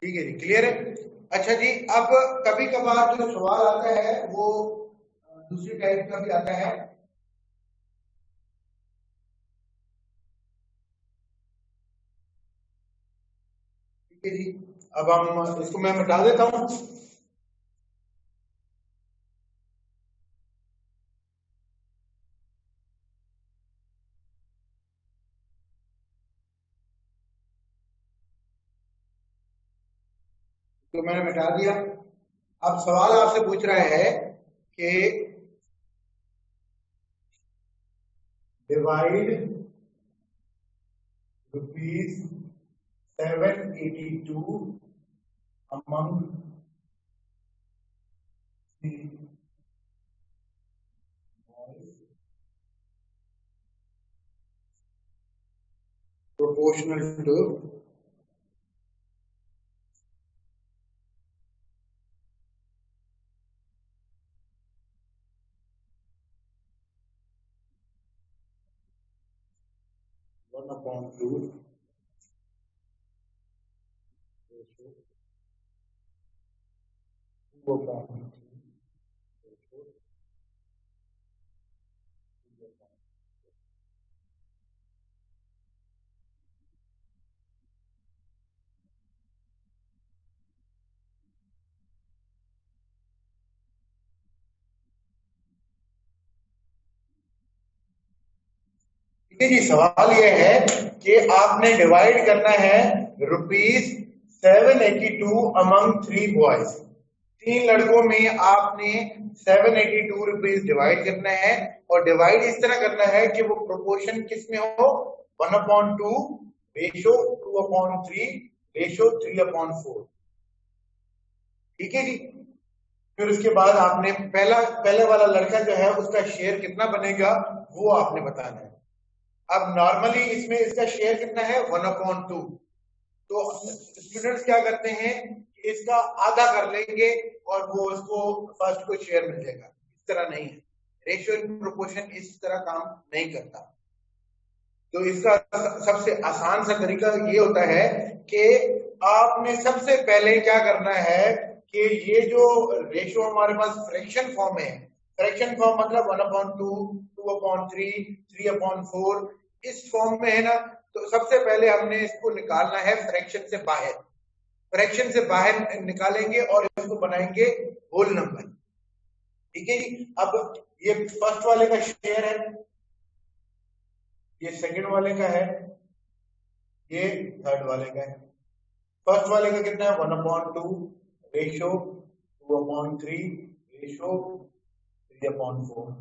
ठीक है जी, क्लियर है। अच्छा जी, अब कभी कभार जो सवाल आता है वो दूसरी टाइप का भी आता है। ठीक है जी, अब हम इसको मैं मिटा देता हूं। तो मैंने मिटा दिया। अब सवाल आपसे पूछ रहा है कि divide ₹782 among the boys proportional to one upon two upon ठीक है जी। सवाल यह है कि आपने डिवाइड करना है ₹782 अमंग 3 बॉयज। 3 लड़कों में आपने 782 रुपीज डिवाइड करना है, और डिवाइड इस तरह करना है कि वो प्रोपोर्शन किस में हो, 1/2 रेशो 2/3 रेशो 3/4। ठीक है जी। फिर उसके बाद आपने पहले वाला लड़का जो है उसका शेयर कितना बनेगा वो आपने बताना है। अब नॉर्मली इसमें इसका शेयर कितना है, 1/2। तो स्टूडेंट्स क्या करते हैं कि इसका आधा कर लेंगे और वो उसको फर्स्ट को शेयर मिल जाएगा। इस तरह नहीं है, रेशियो इन प्रोपोर्शन इस तरह काम नहीं करता। तो इसका सबसे आसान सा तरीका ये होता है कि आपने सबसे पहले क्या करना है कि ये जो रेशियो हमारे पास फ्रैक्शन फॉर्म है, फ्रैक्शन फॉर्म मतलब 1/2 2/3 3/4 इस फॉर्म में है ना, तो सबसे पहले हमने इसको निकालना है फ्रैक्शन से बाहर। फ्रैक्शन से बाहर निकालेंगे और इसको बनाएंगे होल नंबर। ठीक है जी। अब ये फर्स्ट वाले का शेयर है, ये सेकंड वाले का है, ये थर्ड वाले का है। फर्स्ट वाले का कितना है, 1/2 रेशो 2/3 रेशो 3/4।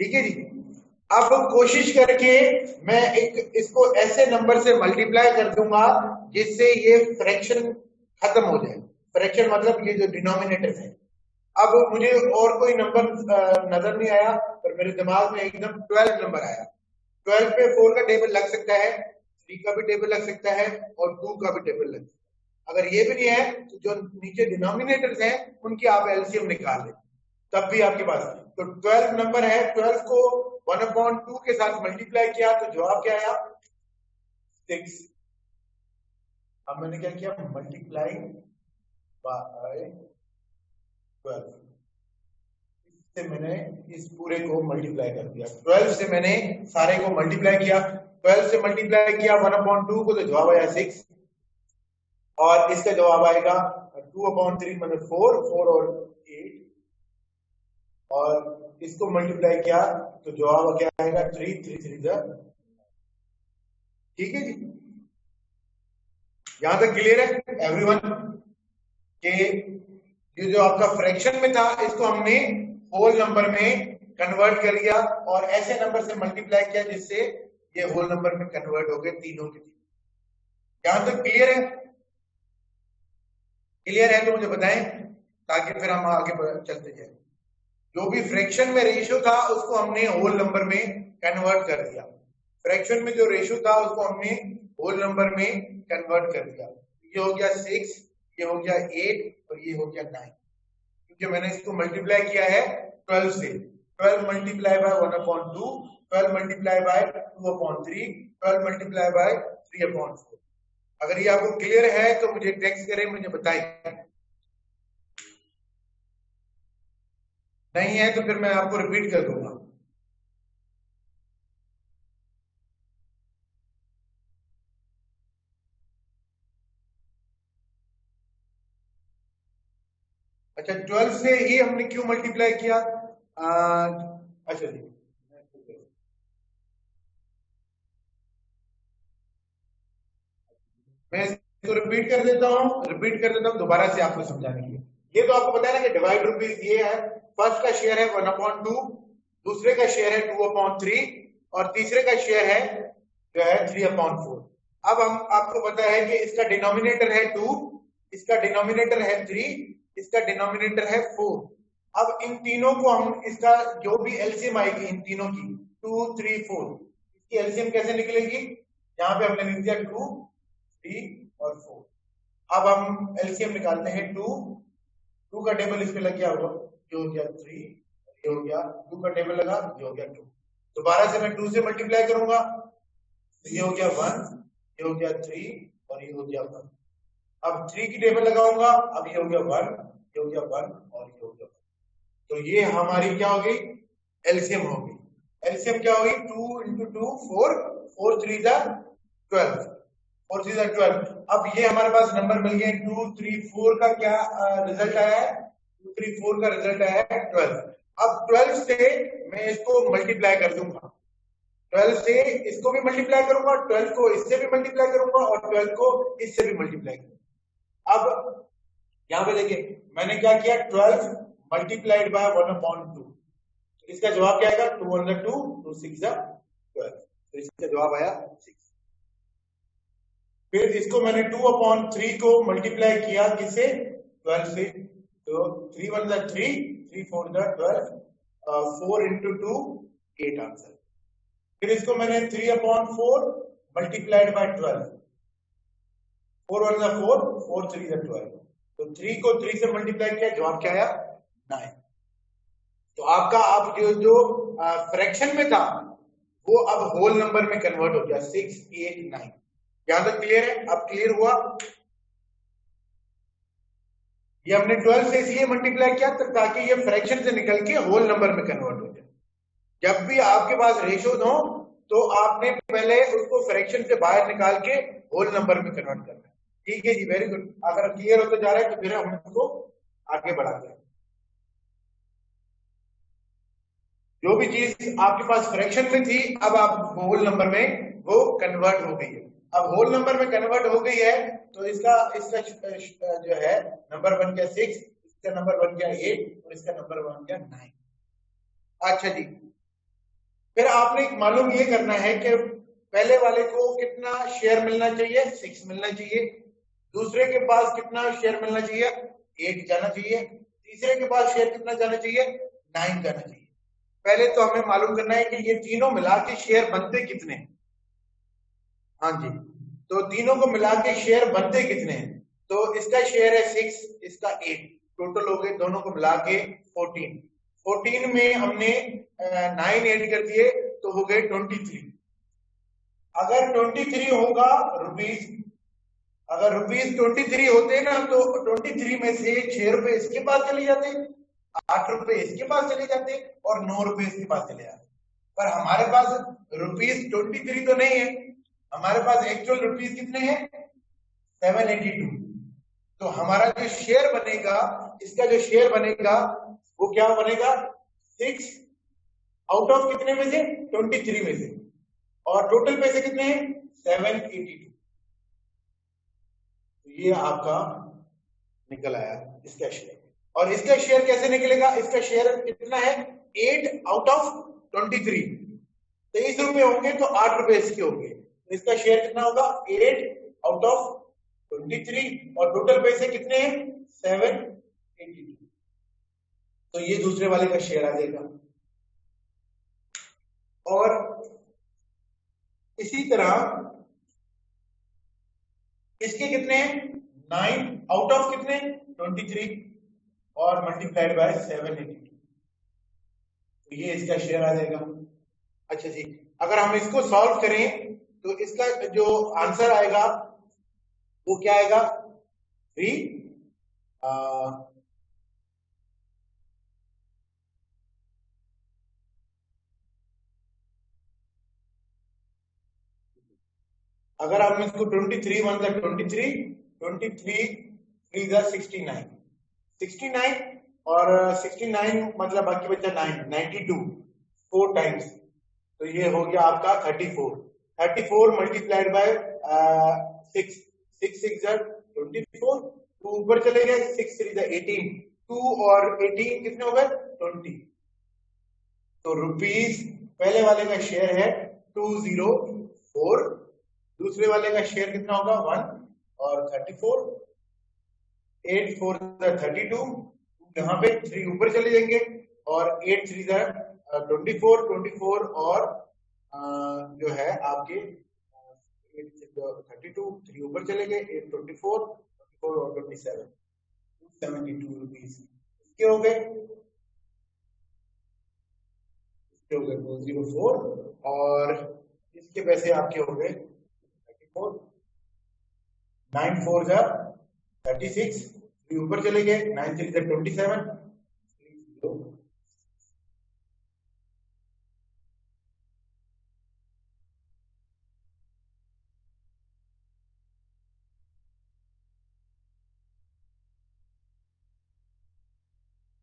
ठीक है जी। अब कोशिश करके मैं इसको ऐसे नंबर से मल्टीप्लाई कर दूंगा जिससे ये फ्रैक्शन खत्म हो जाए। फ्रैक्शन मतलब ये जो डिनोमिनेटर है। अब मुझे और कोई नंबर नजर नहीं आया, पर मेरे दिमाग में एकदम 12 नंबर आया। 12 पे 4 का टेबल लग सकता है, 3 का भी टेबल लग सकता है और 2 का भी टेबल लग सकता है। अगर ये भी नहीं है तो जो नीचे डिनोमिनेटर्स हैं उनकी आप एलसीएम निकाल लें, तब भी आपके पास। तो 12 नंबर है, 12 को 1/2 के साथ मल्टीप्लाई किया तो जवाब क्या आया, 6। अब मैंने क्या किया, मल्टीप्लाई बाय 12। इससे मैंने इस पूरे को मल्टीप्लाई कर दिया। 12 से मैंने सारे को मल्टीप्लाई किया, 12 से मल्टीप्लाई किया 1/2 को, तो जवाब आया 6। और इसका जवाब आएगा 2/3 मतलब 4 और 8, और इसको मल्टीप्लाई किया तो जवाब क्या आएगा, 3 3 ठीक है जी। यहां तक क्लियर है एवरीवन कि ये जो आपका फ्रैक्शन में था इसको हमने होल नंबर में कन्वर्ट कर लिया और ऐसे नंबर से मल्टीप्लाई किया जिससे ये होल नंबर में कन्वर्ट हो गए तीनों के तीनों। यहां तक क्लियर है? क्लियर है तो मुझे बताएं ताकि फिर हम आगे चलते जाए। जो भी फ्रैक्शन में रेशियो था उसको हमने होल नंबर में कन्वर्ट कर दिया। फ्रैक्शन में जो रेशियो था उसको हमने होल नंबर में कन्वर्ट कर दिया। ये हो गया 6, ये हो गया 8 और ये हो गया 9, क्योंकि मैंने इसको मल्टीप्लाई किया है 12 से। 12 multiply by 1/2, 12 multiply by 2/3, 12 multiply by 3/4। अगर ये आपको क्लियर है तो मुझे टेक्स्ट करें, मुझे बताएं। नहीं है तो फिर मैं आपको रिपीट कर दूंगा। अच्छा, 12 से ही हमने क्यों मल्टीप्लाई किया? अच्छा जी, मैं इसको रिपीट कर देता हूं दोबारा से आपको समझाने के लिए। ये तो आपको पता है ना कि डिवाइड रुपीज ये है, फर्स्ट का शेयर है 1/2, दूसरे का शेयर है 2/3 और तीसरे का शेयर है जो है 3/4। अब हम आपको पता है कि इसका डिनोमिनेटर है 2, इसका डिनोमिनेटर है 3, इसका डिनोमिनेटर है 4। अब इन तीनों को हम, इसका जो भी एलसीएम आएगी इन तीनों की 2 3 4, इसकी एलसीएम कैसे निकलेगी? यहाँ पे हमने लिख दिया 2 3 और 4। अब हम एलसीएम निकालते हैं। 2 का टेबल इस पे लग गया होगा, ये हो गया 3, ये हो गया 2 का टेबल लगा, ये हो गया 2। दोबारा से मैं 2 से मल्टीप्लाई करूंगा तो ये हो गया 1, ये हो गया 3 और ये हो गया 1। अब 3 की टेबल लगाऊंगा, अब ये हो गया 1, ये हो गया 1 और ये हो गया 1। तो ये हमारी क्या हो गई, एलसीएम हो गई। एलसीएम क्या होगी, 2 × 2 4, 4 3 12, 4 3 12। अब ये हमारे पास नंबर मिल गए। 2 3 4 का क्या रिजल्ट आया है? 2 3 4 का रिजल्ट आया है 12। अब 12 से मैं इसको मल्टीप्लाई कर दूंगा, 12 से इसको भी मल्टीप्लाई करूंगा, 12 को इससे भी मल्टीप्लाई करूंगा और 12 को इससे भी मल्टीप्लाई करूंगा। अब यहाँ पे देखिए मैंने क्या किया, 12 मल्टीप्लाइड बाय 1/2। इसका जवाब क्या आएगा, 2 on the 2, 2 6 12। तो इसका जवाब आया 6। फिर इसको मैंने 2/3 को मल्टीप्लाई किया किससे, 12 से। तो 3 1 3, 3 4 12, 4 into 2 8 आंसर। फिर इसको मैंने 3/4 मल्टीप्लाइड बाय 12, 4 1 4, 4 3 12। तो 3 को 3 से मल्टीप्लाई किया, जवाब क्या आया 9। तो आपका आप जो फ्रैक्शन में था वो अब होल नंबर में कन्वर्ट हो गया, 6 8 9। यहां तक क्लियर है, अब क्लियर हुआ। ये हमने 12 से इसलिए मल्टीप्लाई किया ताकि ये फ्रैक्शन से निकल के होल नंबर में कन्वर्ट हो जाए। जब भी आपके पास रेशियोज हो तो आपने पहले उसको फ्रैक्शन से बाहर निकाल के होल नंबर में कन्वर्ट करना है। ठीक है जी, वेरी गुड। अगर क्लियर होता जा रहा है तो फिर हम इसको आगे बढ़ाते हैं। जो भी चीज आपके पास फ्रैक्शन में थी अब आप होल नंबर में वो कन्वर्ट हो गई है। अब होल नंबर में कन्वर्ट हो गई है तो इसका जो है नंबर बन गया 6, इसका नंबर बन गया 8 और इसका नंबर बन गया 9। अच्छा जी, फिर आपने मालूम ये करना है कि पहले वाले को कितना शेयर मिलना चाहिए, 6 मिलना चाहिए। दूसरे के पास कितना शेयर मिलना चाहिए, 8 जाना चाहिए। तीसरे के पास शेयर कितना जाना चाहिए, 9 जाना चाहिए। पहले तो हमें मालूम करना है कि ये तीनों मिला के शेयर बनते कितने हैं। हाँ जी, तो तीनों को मिला के शेयर बनते कितने हैं। तो इसका शेयर है 6, इसका 8, टोटल हो गए दोनों को मिला के 14। 14 में हमने 9 ऐड कर दिए तो हो गए 23। अगर 23 होगा रुपीज, अगर रुपीज 23 होते ना तो 23 में से 6 रुपए इसके पास चले जाते, 8 रुपए इसके पास चले जाते और 9 रुपए इसके पास चले जाते। पर हमारे पास रुपीज 23 तो नहीं है, हमारे पास एक्चुअल रुपीज कितने हैं, 782। तो हमारा जो शेयर बनेगा, इसका जो शेयर बनेगा वो क्या बनेगा, 6 आउट ऑफ कितने में से, 23 में से। और टोटल पैसे कितने हैं, 782। तो ये आपका निकल आया इसका शेयर। और इसका शेयर कैसे निकलेगा, इसका शेयर कितना है, 8 आउट ऑफ 23। 23 रुपए होंगे तो 8 रुपए इसके होंगे, तो इसका शेयर कितना होगा, 8 आउट ऑफ 23। और टोटल पैसे कितने हैं, 782। तो ये दूसरे वाले का शेयर आ जाएगा। और इसी तरह इसके कितने हैं, 9 आउट ऑफ कितने, 23 और मल्टीप्लाइड बाय 782। तो ये इसका शेयर आ जाएगा। अच्छा जी, अगर हम इसको सॉल्व करें तो इसका जो आंसर आएगा वो क्या आएगा, 3। अगर हम इसको 23 1 23, 23 3 69, 69 और 69 मतलब बाकी बचा 9, 92 4 टाइम्स। तो ये हो गया आपका 34। 34 मल्टीप्लाइड बाय 6, 6 6 24, 2 ऊपर चले गए, 6 3 18, 2 और 18 कितने हो गए, 20। तो रुपीज पहले वाले का शेयर है 204, दूसरे वाले का शेयर कितना होगा, 1 और 34, 8 4 32, यहाँ पे 3 ऊपर चले जाएंगे और 8 3 24, 24 और जो है आपके 32, 3 ऊपर चले गए, 8 24, 24 और 27, 272 रुपीज इसके हो गए, इसके हो गए 204 और इसके पैसे आपके हो गए 34, 9 4 36, 3 ऊपर चले गए, 9 3 27,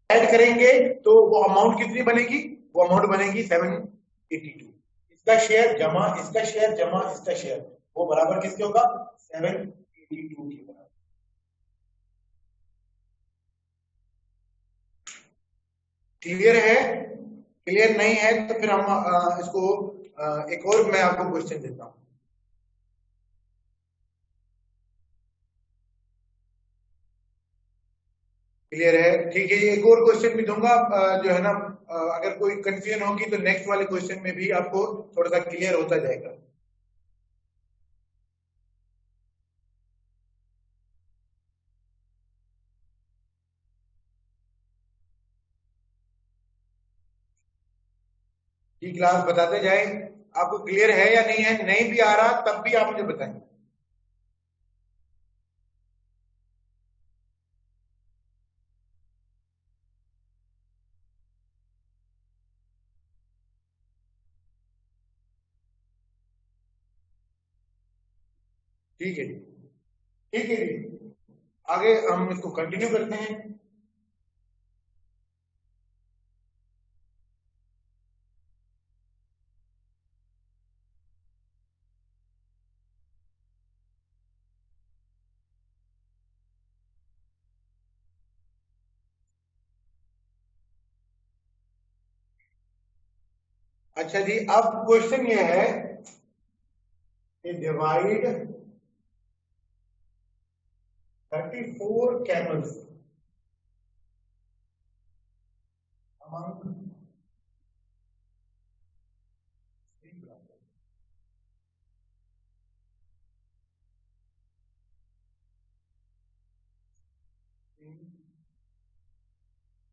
ऐड करेंगे तो वो अमाउंट कितनी बनेगी, वो अमाउंट बनेगी 782। इसका शेयर जमा इसका शेयर जमा इसका शेयर वो बराबर किसके होगा, 782 के बराबर। क्लियर है? क्लियर नहीं है तो फिर हम इसको एक और मैं आपको क्वेश्चन देता हूं। क्लियर है? ठीक है, एक और क्वेश्चन भी दूंगा जो है ना, अगर कोई कंफ्यूजन होगी तो नेक्स्ट वाले क्वेश्चन में भी आपको थोड़ा सा क्लियर होता जाएगा। ये क्लास बताते जाए, आपको क्लियर है या नहीं है, नहीं भी आ रहा तब भी आप मुझे बताएं। ठीक है जी, ठीक है जी, आगे हम इसको कंटिन्यू करते हैं। अच्छा जी, अब क्वेश्चन ये है कि divide 34 camels among three brothers.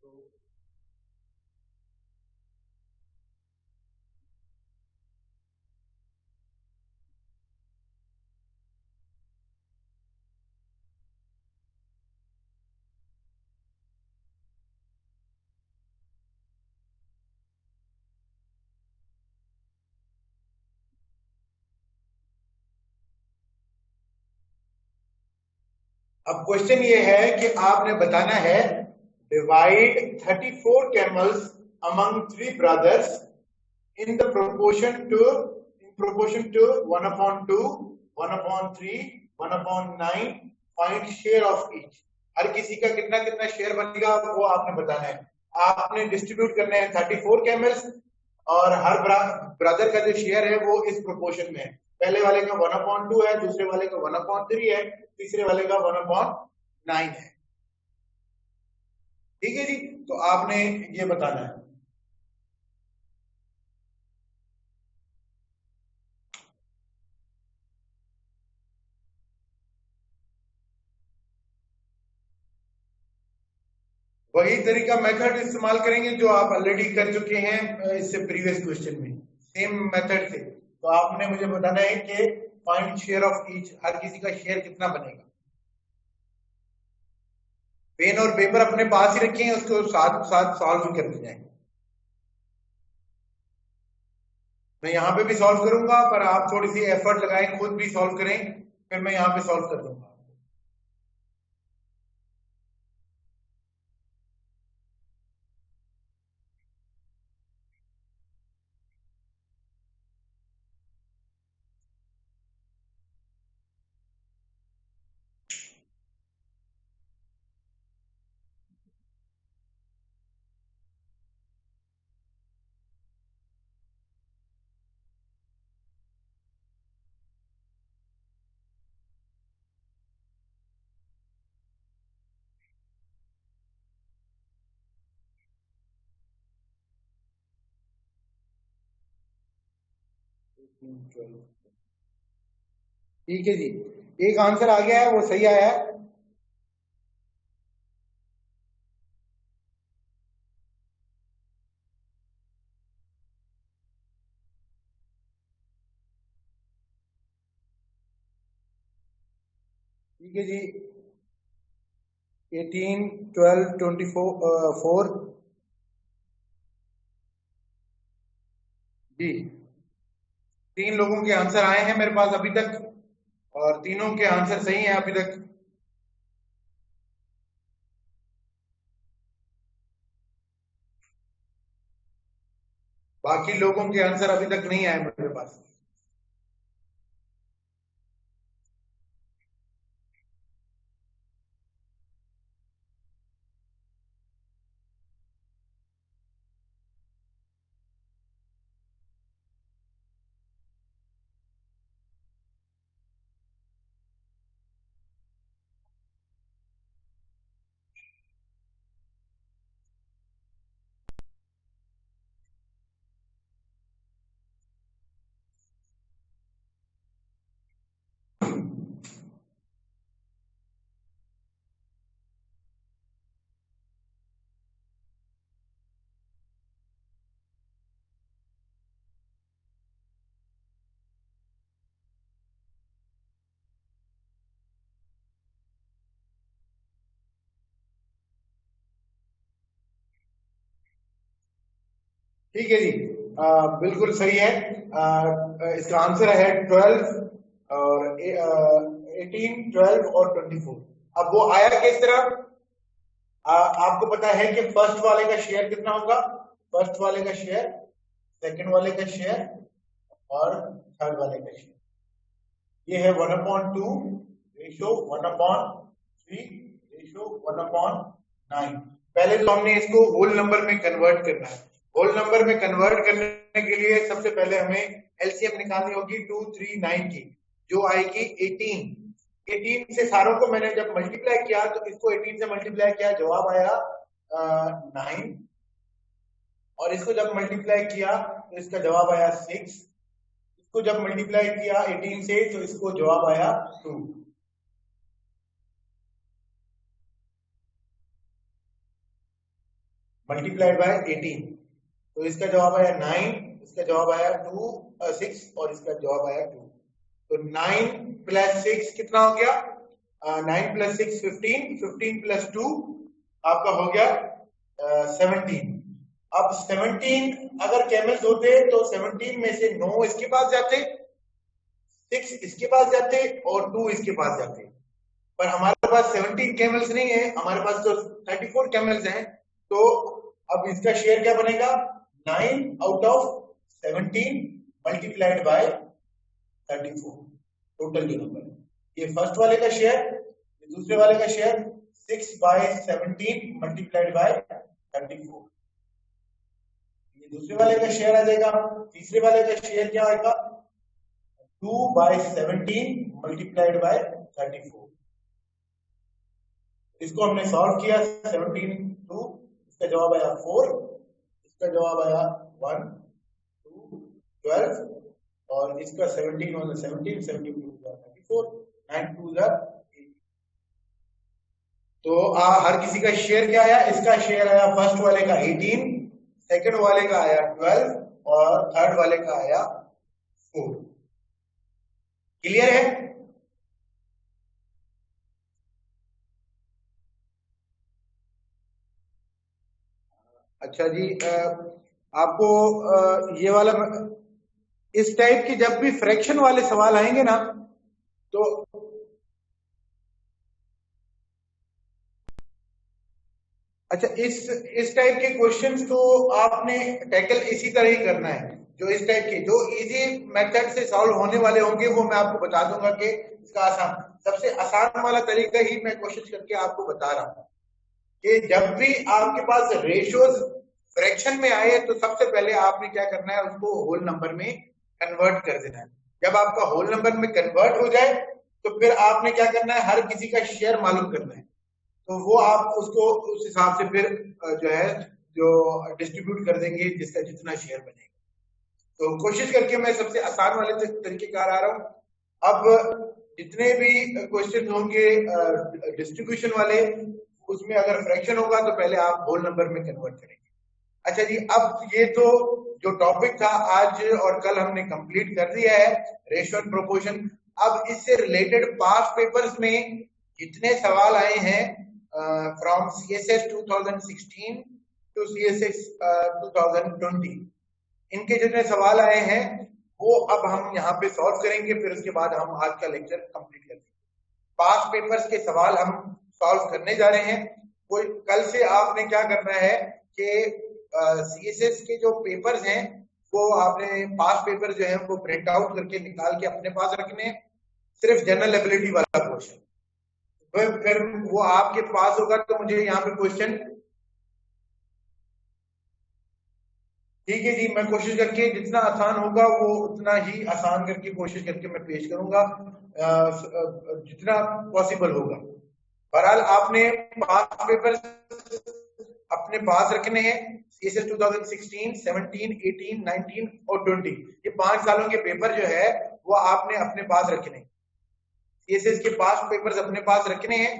तो अब क्वेश्चन ये है कि आपने बताना है divide 34 camels among three brothers in the proportion to 1/2, 1/3, 1/9, find share of each। हर किसी का कितना कितना शेयर बनेगा वो आपने बताना है। आपने डिस्ट्रीब्यूट करने हैं 34 कैमल्स, और हर ब्रदर का जो शेयर है वो इस प्रोपोर्शन में है। पहले वाले का 1/2 है, दूसरे वाले का 1/3 है, तीसरे वाले का 1/9 है। ठीक है जी, तो आपने ये बताना है। वही तरीका मेथड इस्तेमाल करेंगे जो आप ऑलरेडी कर चुके हैं इससे प्रीवियस क्वेश्चन में, सेम मेथड से। तो आपने मुझे बताना है कि फाइंड शेयर ऑफ ईच, हर किसी का शेयर कितना बनेगा। पेन और पेपर अपने पास ही रखें, उसको साथ साथ सॉल्व करते जाएं। मैं यहाँ पे भी सॉल्व करूंगा, पर आप थोड़ी सी एफर्ट लगाएं, खुद भी सॉल्व करें, फिर मैं यहाँ पे सॉल्व कर दूंगा। ठीक है जी, एक आंसर आ गया है, वो सही आया है। ठीक है जी, 18, 12, 24, 4 जी। तीन लोगों के आंसर आए हैं मेरे पास अभी तक, और तीनों के आंसर सही हैं अभी तक। बाकी लोगों के आंसर अभी तक नहीं आए मेरे पास। ठीक है जी, बिल्कुल सही है। इसका आंसर है 12 और 18, 12 और 24। अब वो आया किस तरह? आपको पता है कि फर्स्ट वाले का शेयर कितना होगा? फर्स्ट वाले का शेयर, सेकंड वाले का शेयर और थर्ड वाले का शेयर। ये है 1/2 रेशो 1/3 रेशो 1/9। पहले तो हमने इसको होल नंबर में कन्वर्ट करना है। होल नंबर में कन्वर्ट करने के लिए सबसे पहले हमें एलसीएम निकालनी होगी 2, 3, 9 की, जो आएगी 18। 18 से सारों को मैंने जब मल्टीप्लाई किया तो इसको 18 से मल्टीप्लाई किया, जवाब आया 9। और इसको जब मल्टीप्लाई किया तो इसका जवाब आया 6। इसको जब मल्टीप्लाई किया 18 से तो इसको जवाब आया 2। मल्टीप्लाइड बाय 18, तो इसका जवाब आया 9, इसका जवाब आया 2, 6 और इसका जवाब आया 2। तो 9 प्लस 6 कितना हो गया? 9 प्लस 6 15, 15 प्लस 2 आपका हो गया 17। अब 17 अगर कैमल्स होते तो 17 में से 9 इसके पास जाते, 6 इसके पास जाते और 2 इसके पास जाते। पर हमारे पास 17 कैमल्स नहीं है, हमारे पास तो 34 कैमल्स हैं। तो अब इसका शेयर क्या बनेगा? 9 out of 17 multiplied by 34, total जो नंबर है। ये फर्स्ट वाले का शेयर, ये दूसरे वाले का शेयर 6 बाय 17 मल्टीप्लाइड बाय 34। ये दूसरे वाले का शेयर आ जाएगा। तीसरे वाले का शेयर क्या आएगा? 2 बाय 17 मल्टीप्लाइड बाय 34। इसको हमने सॉल्व किया, 17 2, इसका जवाब आया 4, इसका जवाब आया 1, 2, 12 और इसका 17 1 17, 17 2 34, 9 2 8। तो हर किसी का शेयर क्या आया? इसका शेयर आया फर्स्ट वाले का 18, सेकंड वाले का आया 12 और थर्ड वाले का आया 4। क्लियर है? अच्छा जी, आपको ये वाला, इस टाइप की जब भी फ्रैक्शन वाले सवाल आएंगे ना तो अच्छा, इस टाइप के क्वेश्चंस को आपने टैकल इसी तरह ही करना है। जो इस टाइप के जो इजी मेथड से सॉल्व होने वाले होंगे वो मैं आपको बता दूंगा कि इसका आसान, सबसे आसान वाला तरीका ही मैं कोशिश करके आपको बता रहा हूँ कि जब भी आपके पास रेशियोज फ्रैक्शन में आए तो सबसे पहले आपने क्या करना है, उसको होल नंबर में कन्वर्ट कर देना है। जब आपका होल नंबर में कन्वर्ट हो जाए तो फिर आपने क्या करना है, हर किसी का शेयर मालूम करना है। तो वो आप उसको उस हिसाब से फिर जो है जो डिस्ट्रीब्यूट कर देंगे जिसका जितना शेयर बनेगा। तो कोशिश करके मैं सबसे आसान वाले तरीके कार आ रहा हूं। अब जितने भी क्वेश्चन होंगे डिस्ट्रीब्यूशन वाले, उसमें अगर फ्रैक्शन होगा तो पहले आप होल नंबर में कन्वर्ट करेंगे। अच्छा जी, अब ये तो जो टॉपिक था आज और कल हमने कंप्लीट कर दिया है, रेशियो एंड प्रोपोर्शन। अब इससे रिलेटेड पास्ट पेपर्स में जितने सवाल आए हैं फ्रॉम सीएसएस 2016 टू सीएसएस 2020, इनके जितने सवाल आए हैं वो अब हम यहाँ पे सॉल्व करेंगे, फिर उसके बाद हम आज का लेक्चर कंप्लीट करेंगे। पास्ट पेपर्स के सवाल हम सॉल्व करने जा रहे हैं। कोई कल से आपने क्या करना है कि सीएसएस के जो पेपर्स हैं वो आपने पास्ट पेपर जो है वो प्रिंट आउट करके निकाल के अपने पास रखने हैं। सिर्फ जनरल एबिलिटी वाला क्वेश्चन, फिर वो आपके पास होगा तो मुझे यहाँ पे क्वेश्चन, ठीक है जी, मैं कोशिश करके जितना आसान होगा वो उतना ही आसान करके कोशिश करके मैं पेश करूंगा जितना पॉसिबल होगा। बहरहाल आपने पास पेपर अपने पास रखने हैं। सीएसएस 2016, 17, 18, 19 और 20, ये 5 सालों के पेपर जो है वो आपने अपने पास रखने हैं। सीएसएस के पास पेपर्स अपने पास रखने हैं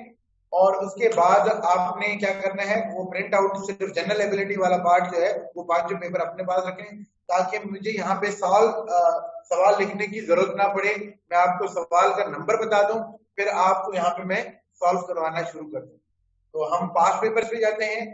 और उसके बाद आपने क्या करना है, वो प्रिंट आउट सिर्फ जनरल एबिलिटी वाला पार्ट जो है वो 5 पेपर अपने पास रखें, ताकि मुझे यहाँ पे सवाल लिखने की जरूरत ना पड़े। मैं आपको सवाल का नंबर बता दूं, फिर आपको यहाँ पे मैं सॉल्व करवाना शुरू कर दूं। तो हम पास्ट पेपर्स पे जाते हैं।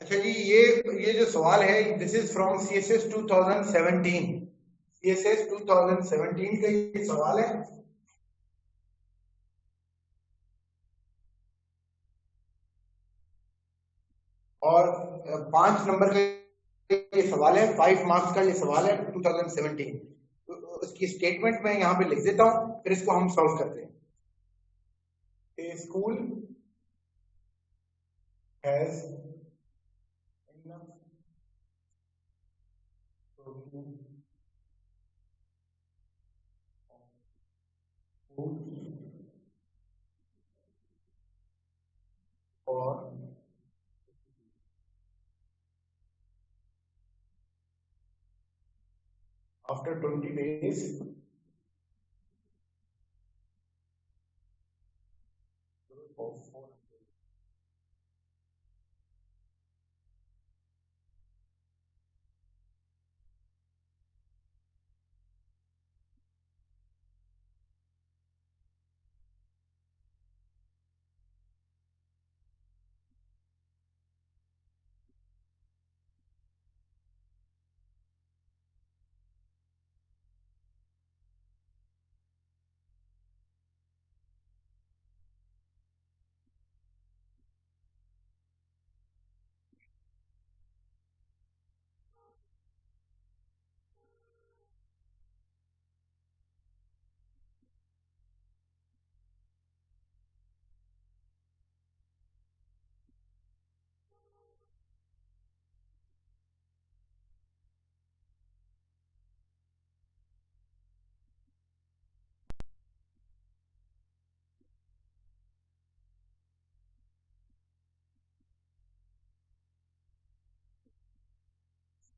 अच्छा जी, ये जो सवाल है, this is from CSS 2017। CSS 2017 का ये सवाल है। और 5 नंबर का ये सवाल है, 5 मार्क्स का ये सवाल है, 2017। तो उसकी स्टेटमेंट मैं यहाँ पे लिख देता हूँ, फिर इसको हम सॉल्व करते हैं। A school has enough provision of food for after 20 days of 400।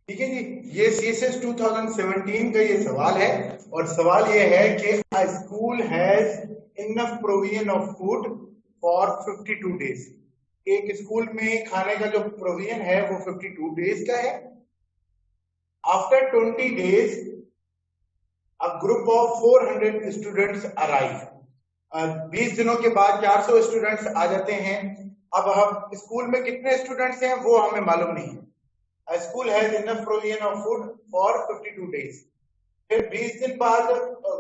ठीक है जी, ये CSS 2017 का ये सवाल है। और सवाल ये है कि a school has enough provision of food for 52 days। एक स्कूल में खाने का जो प्रोविजन है वो 52 डेज का है। After 20 days a group of 400 students arrive। 20 दिनों के बाद 400 स्टूडेंट्स आ जाते हैं। अब हम स्कूल में कितने स्टूडेंट्स हैं वो हमें मालूम नहीं है। A school has enough provision of food for 52 days। फिर 20 दिन बाद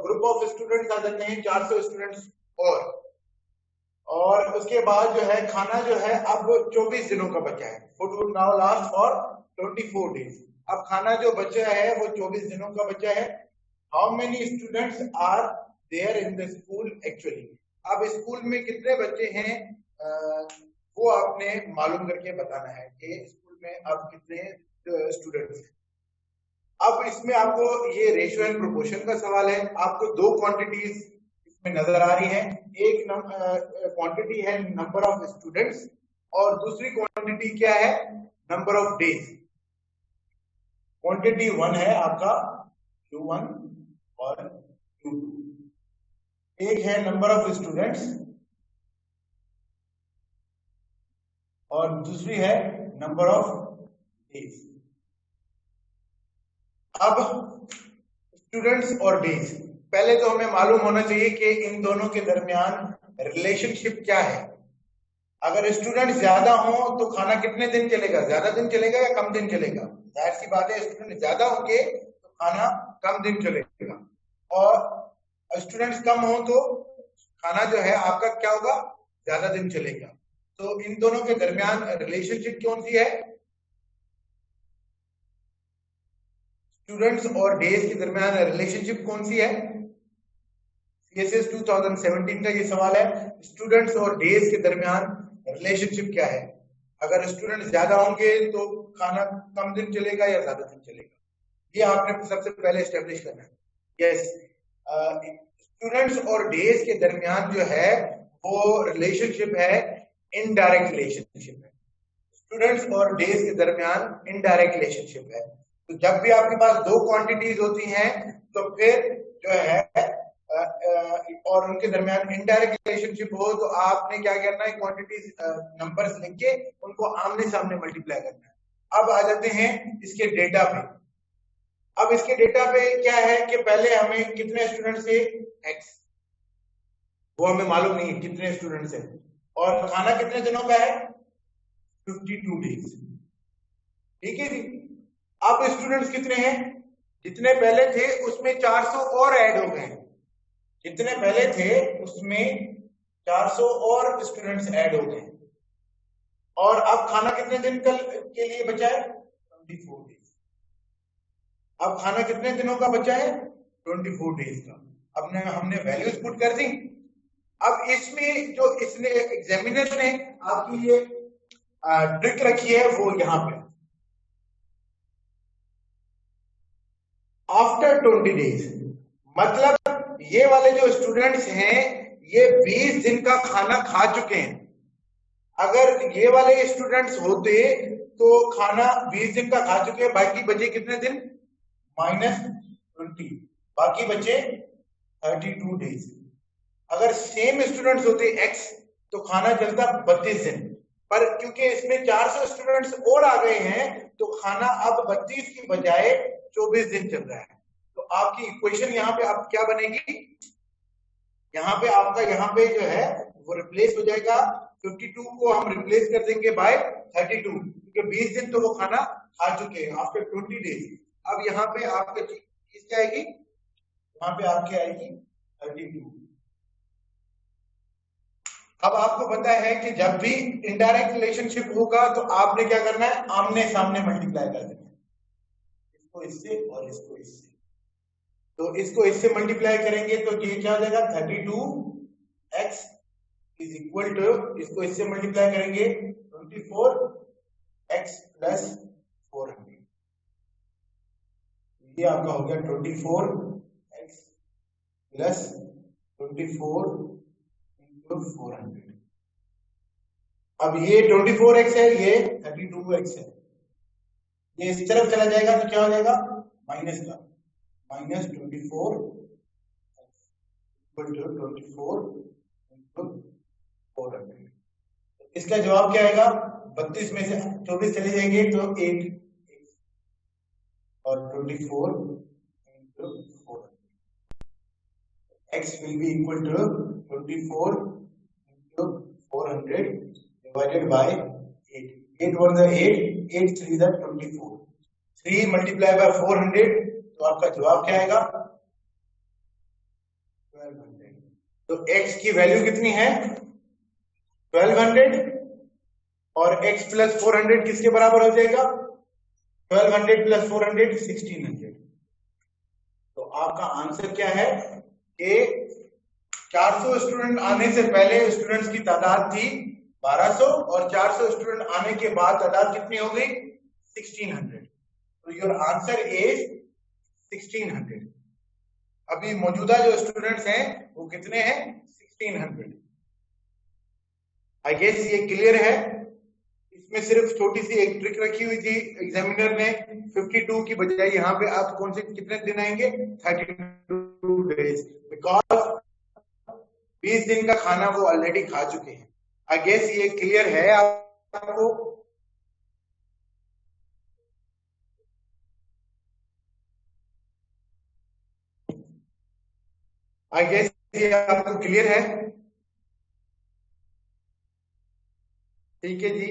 ग्रुप ऑफ स्टूडेंट्स आ जाते हैं, 400 स्टूडेंट्स। और उसके बाद जो है खाना जो है अब 24 दिनों का बचा है। Food would now last for 24 days. अब खाना जो बचा है वो 24 दिनों का बचा है। How many students are there in the school actually. अब स्कूल में कितने बच्चे हैं वो आपने मालूम करके बताना है कि स्कूल में अब कितने स्टूडेंट्स हैं। अब इसमें आपको ये रेशियो एंड प्रोपोर्शन का सवाल है। आपको दो क्वांटिटीज इसमें नजर आ रही हैं। एक क्वांटिटी है नंबर ऑफ स्टूडेंट्स और दूसरी क्वांटिटी क्या है, नंबर ऑफ डेज। क्वांटिटी 1 है आपका Q1 और Q2। एक है नंबर ऑफ स्टूडेंट्स और दूसरी है नंबर ऑफ डेज। अब स्टूडेंट्स और डेज, पहले तो हमें मालूम होना चाहिए कि इन दोनों के दरमियान रिलेशनशिप क्या है। अगर स्टूडेंट ज्यादा हो तो खाना कितने दिन चलेगा, ज्यादा दिन चलेगा या कम दिन चलेगा। जाहिर सी बात है, स्टूडेंट ज्यादा होंगे तो खाना कम दिन चलेगा, और स्टूडेंट्स कम हो तो खाना जो है आपका क्या होगा, ज्यादा दिन चलेगा। तो इन दोनों के दरमियान रिलेशनशिप कौन सी है, स्टूडेंट्स और डेज के दरमियान रिलेशनशिप कौन सी है। CSS 2017 का ये सवाल है, स्टूडेंट्स और डेज के दरमियान रिलेशनशिप क्या है। अगर स्टूडेंट्स ज्यादा होंगे तो खाना कम दिन चलेगा या ज्यादा दिन चलेगा, ये आपने सबसे पहले एस्टेब्लिश करना है। यस, स्टूडेंट्स और डेज के दरमियान जो है वो रिलेशनशिप है, इनडायरेक्ट रिलेशनशिप है। स्टूडेंट्स और डेज के दरमियान इनडायरेक्ट रिलेशनशिप है। तो जब भी आपके पास दो क्वांटिटीज होती हैं तो फिर जो है और उनके दरमियान इनडायरेक्ट रिलेशनशिप हो तो आपने क्या करना है, क्वांटिटीज नंबर्स लिख के उनको आमने सामने मल्टीप्लाई करना है। अब आ जाते हैं इसके डेटा पे। अब इसके डेटा पे क्या है कि पहले हमें कितने स्टूडेंट्स थे, x, वो हमें मालूम नहीं है कितने स्टूडेंट्स हैं, और खाना कितने दिनों का है 52 डेज। ठीक है जी। अब स्टूडेंट्स कितने हैं, जितने पहले थे उसमें 400 और ऐड हो गए, जितने पहले थे उसमें 400 और स्टूडेंट्स ऐड हो गए, और अब खाना कितने दिन के लिए बचा है, 24 डेज। अब खाना कितने दिनों का बचा है, 24 डेज का। अब हमने वैल्यूज पुट कर दी। अब इसमें जो इसने एग्जामिनर ने आपके लिए ट्रिक रखी है वो यहां पे, आफ्टर 20 डेज, मतलब ये वाले जो स्टूडेंट्स हैं ये 20 दिन का खाना खा चुके हैं। अगर ये वाले स्टूडेंट्स होते तो खाना 20 दिन का खा चुके हैं, बाकी बचे कितने दिन, -20, बाकी बचे 32 डेज। अगर सेम स्टूडेंट्स होते एक्स तो खाना चलता 32 दिन, पर क्योंकि इसमें 400 स्टूडेंट्स और आ गए हैं तो खाना अब 32 की बजाय 24 दिन चल रहा है। तो आपकी इक्वेशन यहाँ पे आप क्या बनेगी, यहाँ पे आपका यहाँ पे जो है वो रिप्लेस हो जाएगा, 52 को हम रिप्लेस कर देंगे बाय 32, क्योंकि 20 दिन तो वो खाना खा चुके हैं आफ्टर 20 डेज। अब यहाँ पे आपके चीज क्या आएगी, यहाँ पे आपकी आएगी 32। अब आपको पता है कि जब भी इनडायरेक्ट रिलेशनशिप होगा तो आपने क्या करना है, आमने सामने मल्टीप्लाई कर देना है, इसको इससे और इसको इससे। तो इसको इससे मल्टीप्लाई करेंगे तो ये क्या हो जाएगा, 32x इज इक्वल टू, इसको इससे मल्टीप्लाई करेंगे 24x प्लस 400, ये आपका हो गया 24x प्लस 24 इंटू 400। अब ये 24x है, ये 32x है, ये इस तरफ चला जाएगा तो क्या हो जाएगा, माइनस का, -24 इक्वल टू 24 इंटू 400। इसका जवाब क्या आएगा, 32 में से 24 चले जाएंगे तो 8 और 24 into 400, x will be equal to 24 into 400 divided by 8. 8 was the 8, 8 3 the 24, 3 multiplied by 400, तो आपका जवाब क्या आएगा, 1200। तो x की वैल्यू कितनी है, 1200, और x प्लस 400 किसके बराबर हो जाएगा, 1200 प्लस 400 1600। तो आपका आंसर क्या है कि 400 स्टूडेंट आने से पहले स्टूडेंट्स की तादाद थी 1200, और 400 स्टूडेंट आने के बाद तादाद कितनी हो गई, 1600। तो योर आंसर इज 1600। अभी मौजूदा जो स्टूडेंट्स हैं वो कितने हैं, 1600। आई गेस ये क्लियर है। इसमें सिर्फ छोटी सी एक ट्रिक रखी हुई थी एग्जामिनर ने, 52 की बजाय यहाँ पे आप कौन से कितने दिन आएंगे, 32 डेज, बिकॉज 20 दिन का खाना वो ऑलरेडी खा चुके हैं। आई गेस ये क्लियर है आपको। आई गेस ये आपको क्लियर है, ठीक है जी।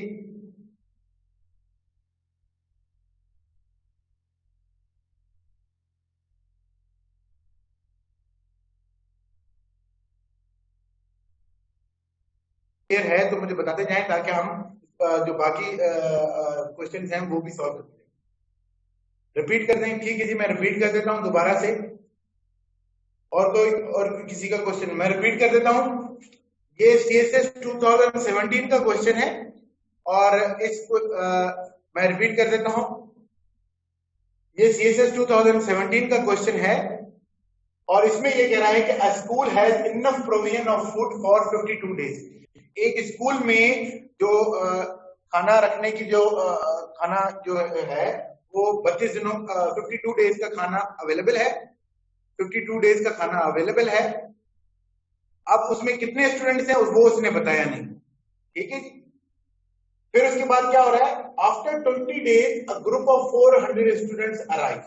क्लियर है तो मुझे बताते जाएं ताकि हम जो बाकी क्वेश्चंस हैं वो भी सॉल्व कर दें। रिपीट कर दें, ठीक है जी, मैं रिपीट कर देता हूं दोबारा से। और कोई और किसी का क्वेश्चन मैं रिपीट कर देता हूं। ये CSS 2017 का क्वेश्चन है, और इसको मैं रिपीट कर देता हूं। ये CSS 2017 का क्वेश्चन है, और इसमें ये कह रहा है कि a school has enough provision of food for 52 days। एक स्कूल में जो खाना रखने की जो खाना जो है वो 32 दिनों 52 डेज का खाना अवेलेबल है, 52 डेज का खाना अवेलेबल है। अब उसमें कितने स्टूडेंट्स हैं वो उसने बताया नहीं, ठीक है। फिर उसके बाद क्या हो रहा है, after 20 days a group of 400 students arrive.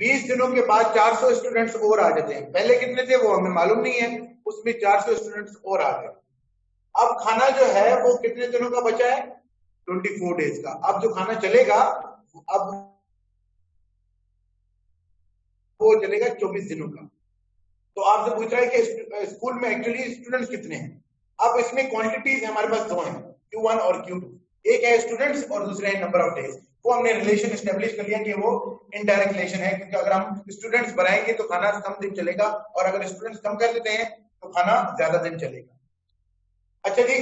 20 दिनों के बाद 400 स्टूडेंट्स और आ जाते हैं, पहले कितने थे वो हमें मालूम नहीं है, उसमें 400 स्टूडेंट्स और आ गए। अब खाना जो है वो कितने दिनों का बचा है, 24 डेज का। अब जो खाना चलेगा अब वो चलेगा 24 दिनों का। तो आपसे पूछ रहा है कि स्कूल में एक्चुअली स्टूडेंट्स कितने हैं। अब इसमें क्वांटिटीज हमारे पास दो हैं, Q1 और Q2। एक है स्टूडेंट्स और दूसरा है नंबर ऑफ डेज। वो हमने रिलेशन एस्टेब्लिश कर लिया कि वो इनडायरेक्ट रिलेशन है, क्योंकि अगर हम स्टूडेंट्स बढ़ाएंगे तो खाना कम दिन चलेगा, और अगर स्टूडेंट्स कम कर देते हैं तो खाना ज्यादा दिन चलेगा। अच्छा जी,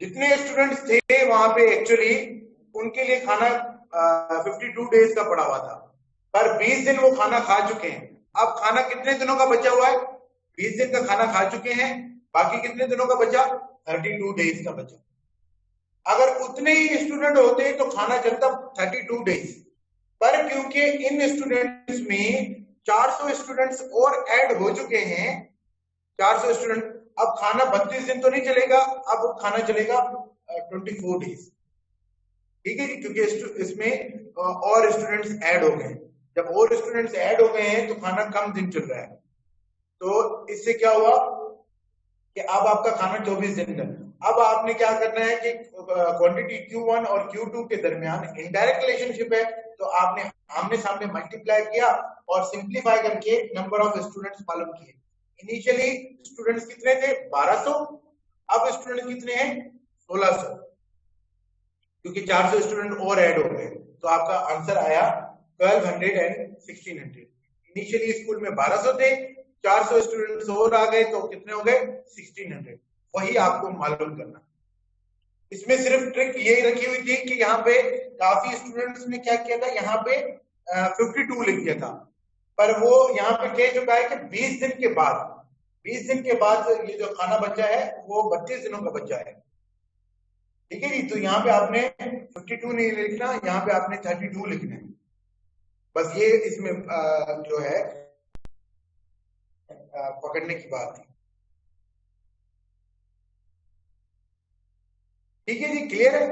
जितने स्टूडेंट्स थे वहां पे एक्चुअली उनके लिए खाना 52 डेज का पड़ा हुआ था, पर 20 दिन वो खाना खा चुके हैं। अब खाना कितने दिनों का बचा हुआ है? 20 दिन का खाना खा चुके हैं, बाकी कितने दिनों का बचा? 32 डेज का बचा। अगर उतने ही स्टूडेंट होते तो खाना चलता 32 डेज, पर क्योंकि इन स्टूडेंट्स में 400 स्टूडेंट्स और ऐड हो चुके हैं, 400 स्टूडेंट, अब खाना 32 दिन तो नहीं चलेगा, अब खाना चलेगा 24 डेज। ठीक है जी, क्योंकि इसमें और स्टूडेंट्स ऐड हो गए। जब और स्टूडेंट्स ऐड हो गए हैं तो खाना कम दिन चल रहा है। तो इससे क्या हुआ कि अब आपका खाना 24 दिन का। अब आपने क्या करना है कि क्वांटिटी Q1 और Q2 के दरमियान इनडायरेक्ट रिलेशनशिप है, तो आपने आमने सामने मल्टीप्लाई किया और सिंप्लीफाई करके नंबर ऑफ स्टूडेंट्स मालूम किए। इनिशियली स्टूडेंट्स कितने थे? 1200। अब स्टूडेंट कितने हैं? 1600, क्योंकि 400 स्टूडेंट और ऐड हो गए। तो आपका आंसर आया 1200 एंड 1600। इनिशियली स्कूल में 1200 थे, 400 स्टूडेंट्स और आ गए तो कितने हो गए? 1600। वही आपको मालूम करना। इसमें सिर्फ ट्रिक यही रखी हुई थी कि यहाँ पे काफी स्टूडेंट्स ने क्या किया था, यहाँ पे 52 लिख दिया था, पर वो यहाँ पे कह चुका है कि 20 दिन के बाद, 20 दिन के बाद ये जो खाना बचा है वो 32 दिनों का बचा है। ठीक है जी, तो यहाँ पे आपने 52 नहीं लिखना, यहाँ पे आपने 32 लिखना है। बस ये इसमें जो है पकड़ने की बात थी। ठीक है जी, क्लियर है?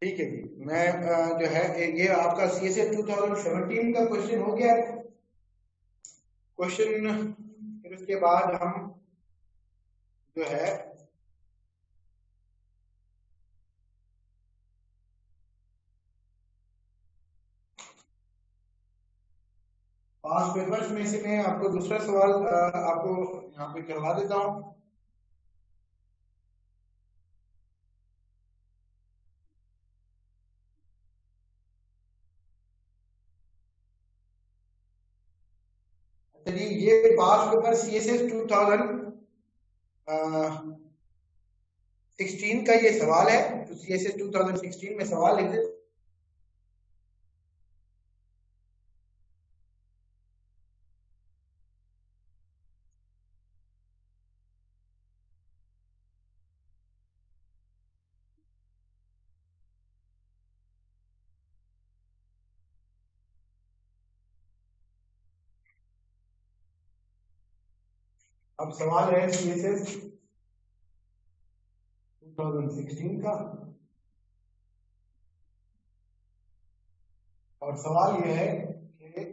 ठीक है जी, मैं जो है ये आपका CSA 2017 का क्वेश्चन हो गया है। क्वेश्चन फिर उसके बाद हम जो है पांच पेपर्स में से मैं आपको दूसरा सवाल आपको यहाँ पे करवा देता हूँ। चलिए, ये पांच पेपर CSS 2016 का ये सवाल है, तो CSS 2016 में सवाल लिख देते। अब सवाल है CSS 2016 का, और सवाल यह है कि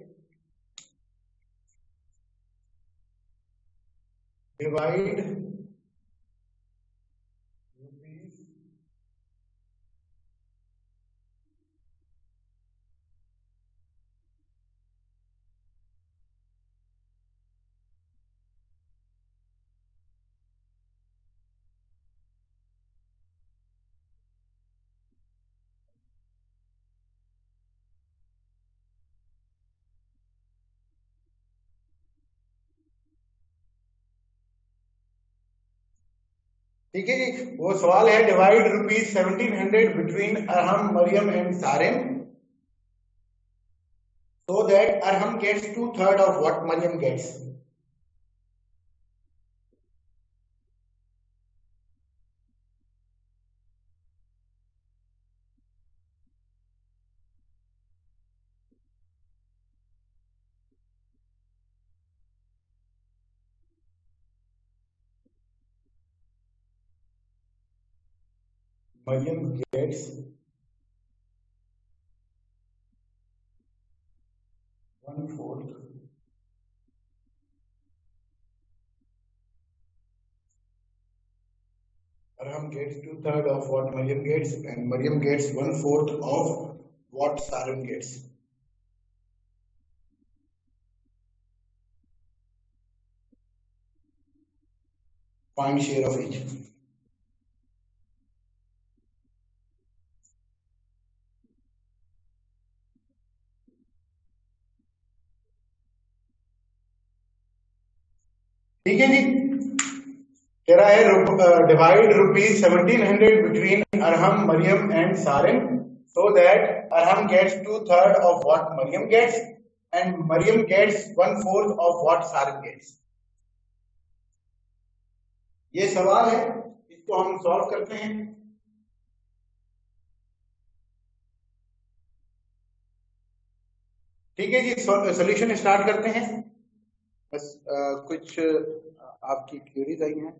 डिवाइड ठीक है जी, वो सवाल है divide ₹1700 between Arham, Maryam and Sarim so that Arham gets 2/3 of what Mariam gets. Mariam gets 1/4 Arham gets 2/3 of what Mariam gets, and Mariam gets 1/4 of what Sarim gets. Find share of each. ठीक है जी, कह रहा है divide ₹1700 between Arham, Mariam and Sarim so that Arham gets 2/3 of what Mariam gets and Mariam gets 1/4 of what Sarim gets. ये सवाल है, इसको हम सॉल्व करते हैं। ठीक है जी, सॉल्यूशन स्टार्ट करते हैं। बस कुछ आपकी क्वेरीज आई हैं।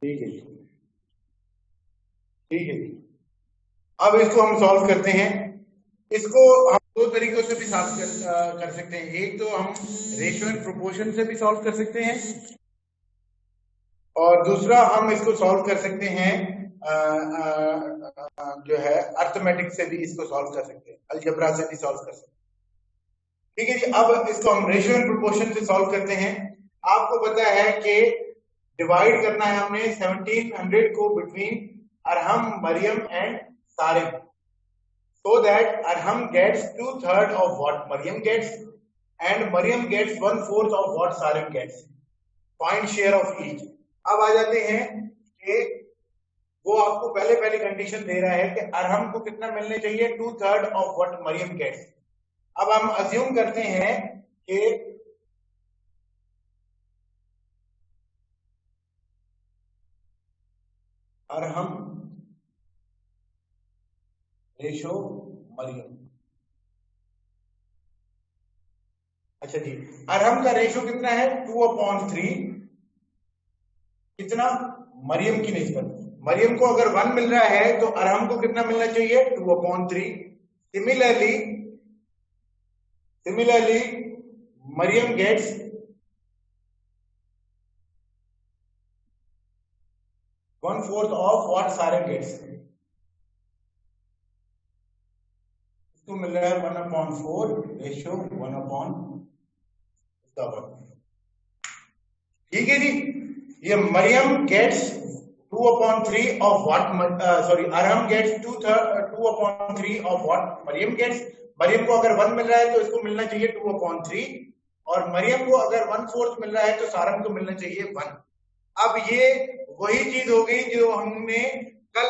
ठीक है जी, ठीक है जी। अब इसको हम सॉल्व करते हैं। इसको हम दो तरीकों से भी सॉल्व कर सकते हैं। एक तो हम रेशियो एंड प्रोपोर्शन से भी सॉल्व कर सकते हैं, और दूसरा हम इसको सॉल्व कर सकते हैं जो है अर्थमेटिक से भी इसको सॉल्व कर सकते हैं, अलजेब्रा से भी सॉल्व कर सकते हैं। ठीक है जी, अब इसको हम रेशियो एंड प्रोपोर्शन से सॉल्व करते हैं। आपको पता है कि डिवाइड करना है हमने 1700 को between Arham, Maryam and Sarim, so that Arham gets 2/3 of what Mariam gets and Mariam gets 1/4 of what Sarim gets. Find share of each. अब आ जाते हैं कि वो आपको पहले कंडीशन दे रहा है कि अरहम को कितना मिलने चाहिए, 2/3 of what Mariam gets. अब हम अज्यूम करते हैं कि अरहम रेशो मरियम। अच्छा जी, अरहम का रेशो कितना है, 2/3, कितना मरियम की निस्बत। मरियम को अगर 1 मिल रहा है तो अरहम को कितना मिलना चाहिए, 2/3। Similarly Mariam gets 1/4 of what Sarim gets. इसको मिल रहा है 1/4 रेशियो 1/7। ठीक है जी, ये Maryam gets 2/3 of what Arham gets 2/3 of what Maryam gets. Maryam को अगर 1 मिल रहा है तो इसको मिलना चाहिए 2/3, और मरियम को अगर 1/4 मिल रहा है तो सारम को मिलना चाहिए 1। अब ये वही चीज हो गई जो हमने कल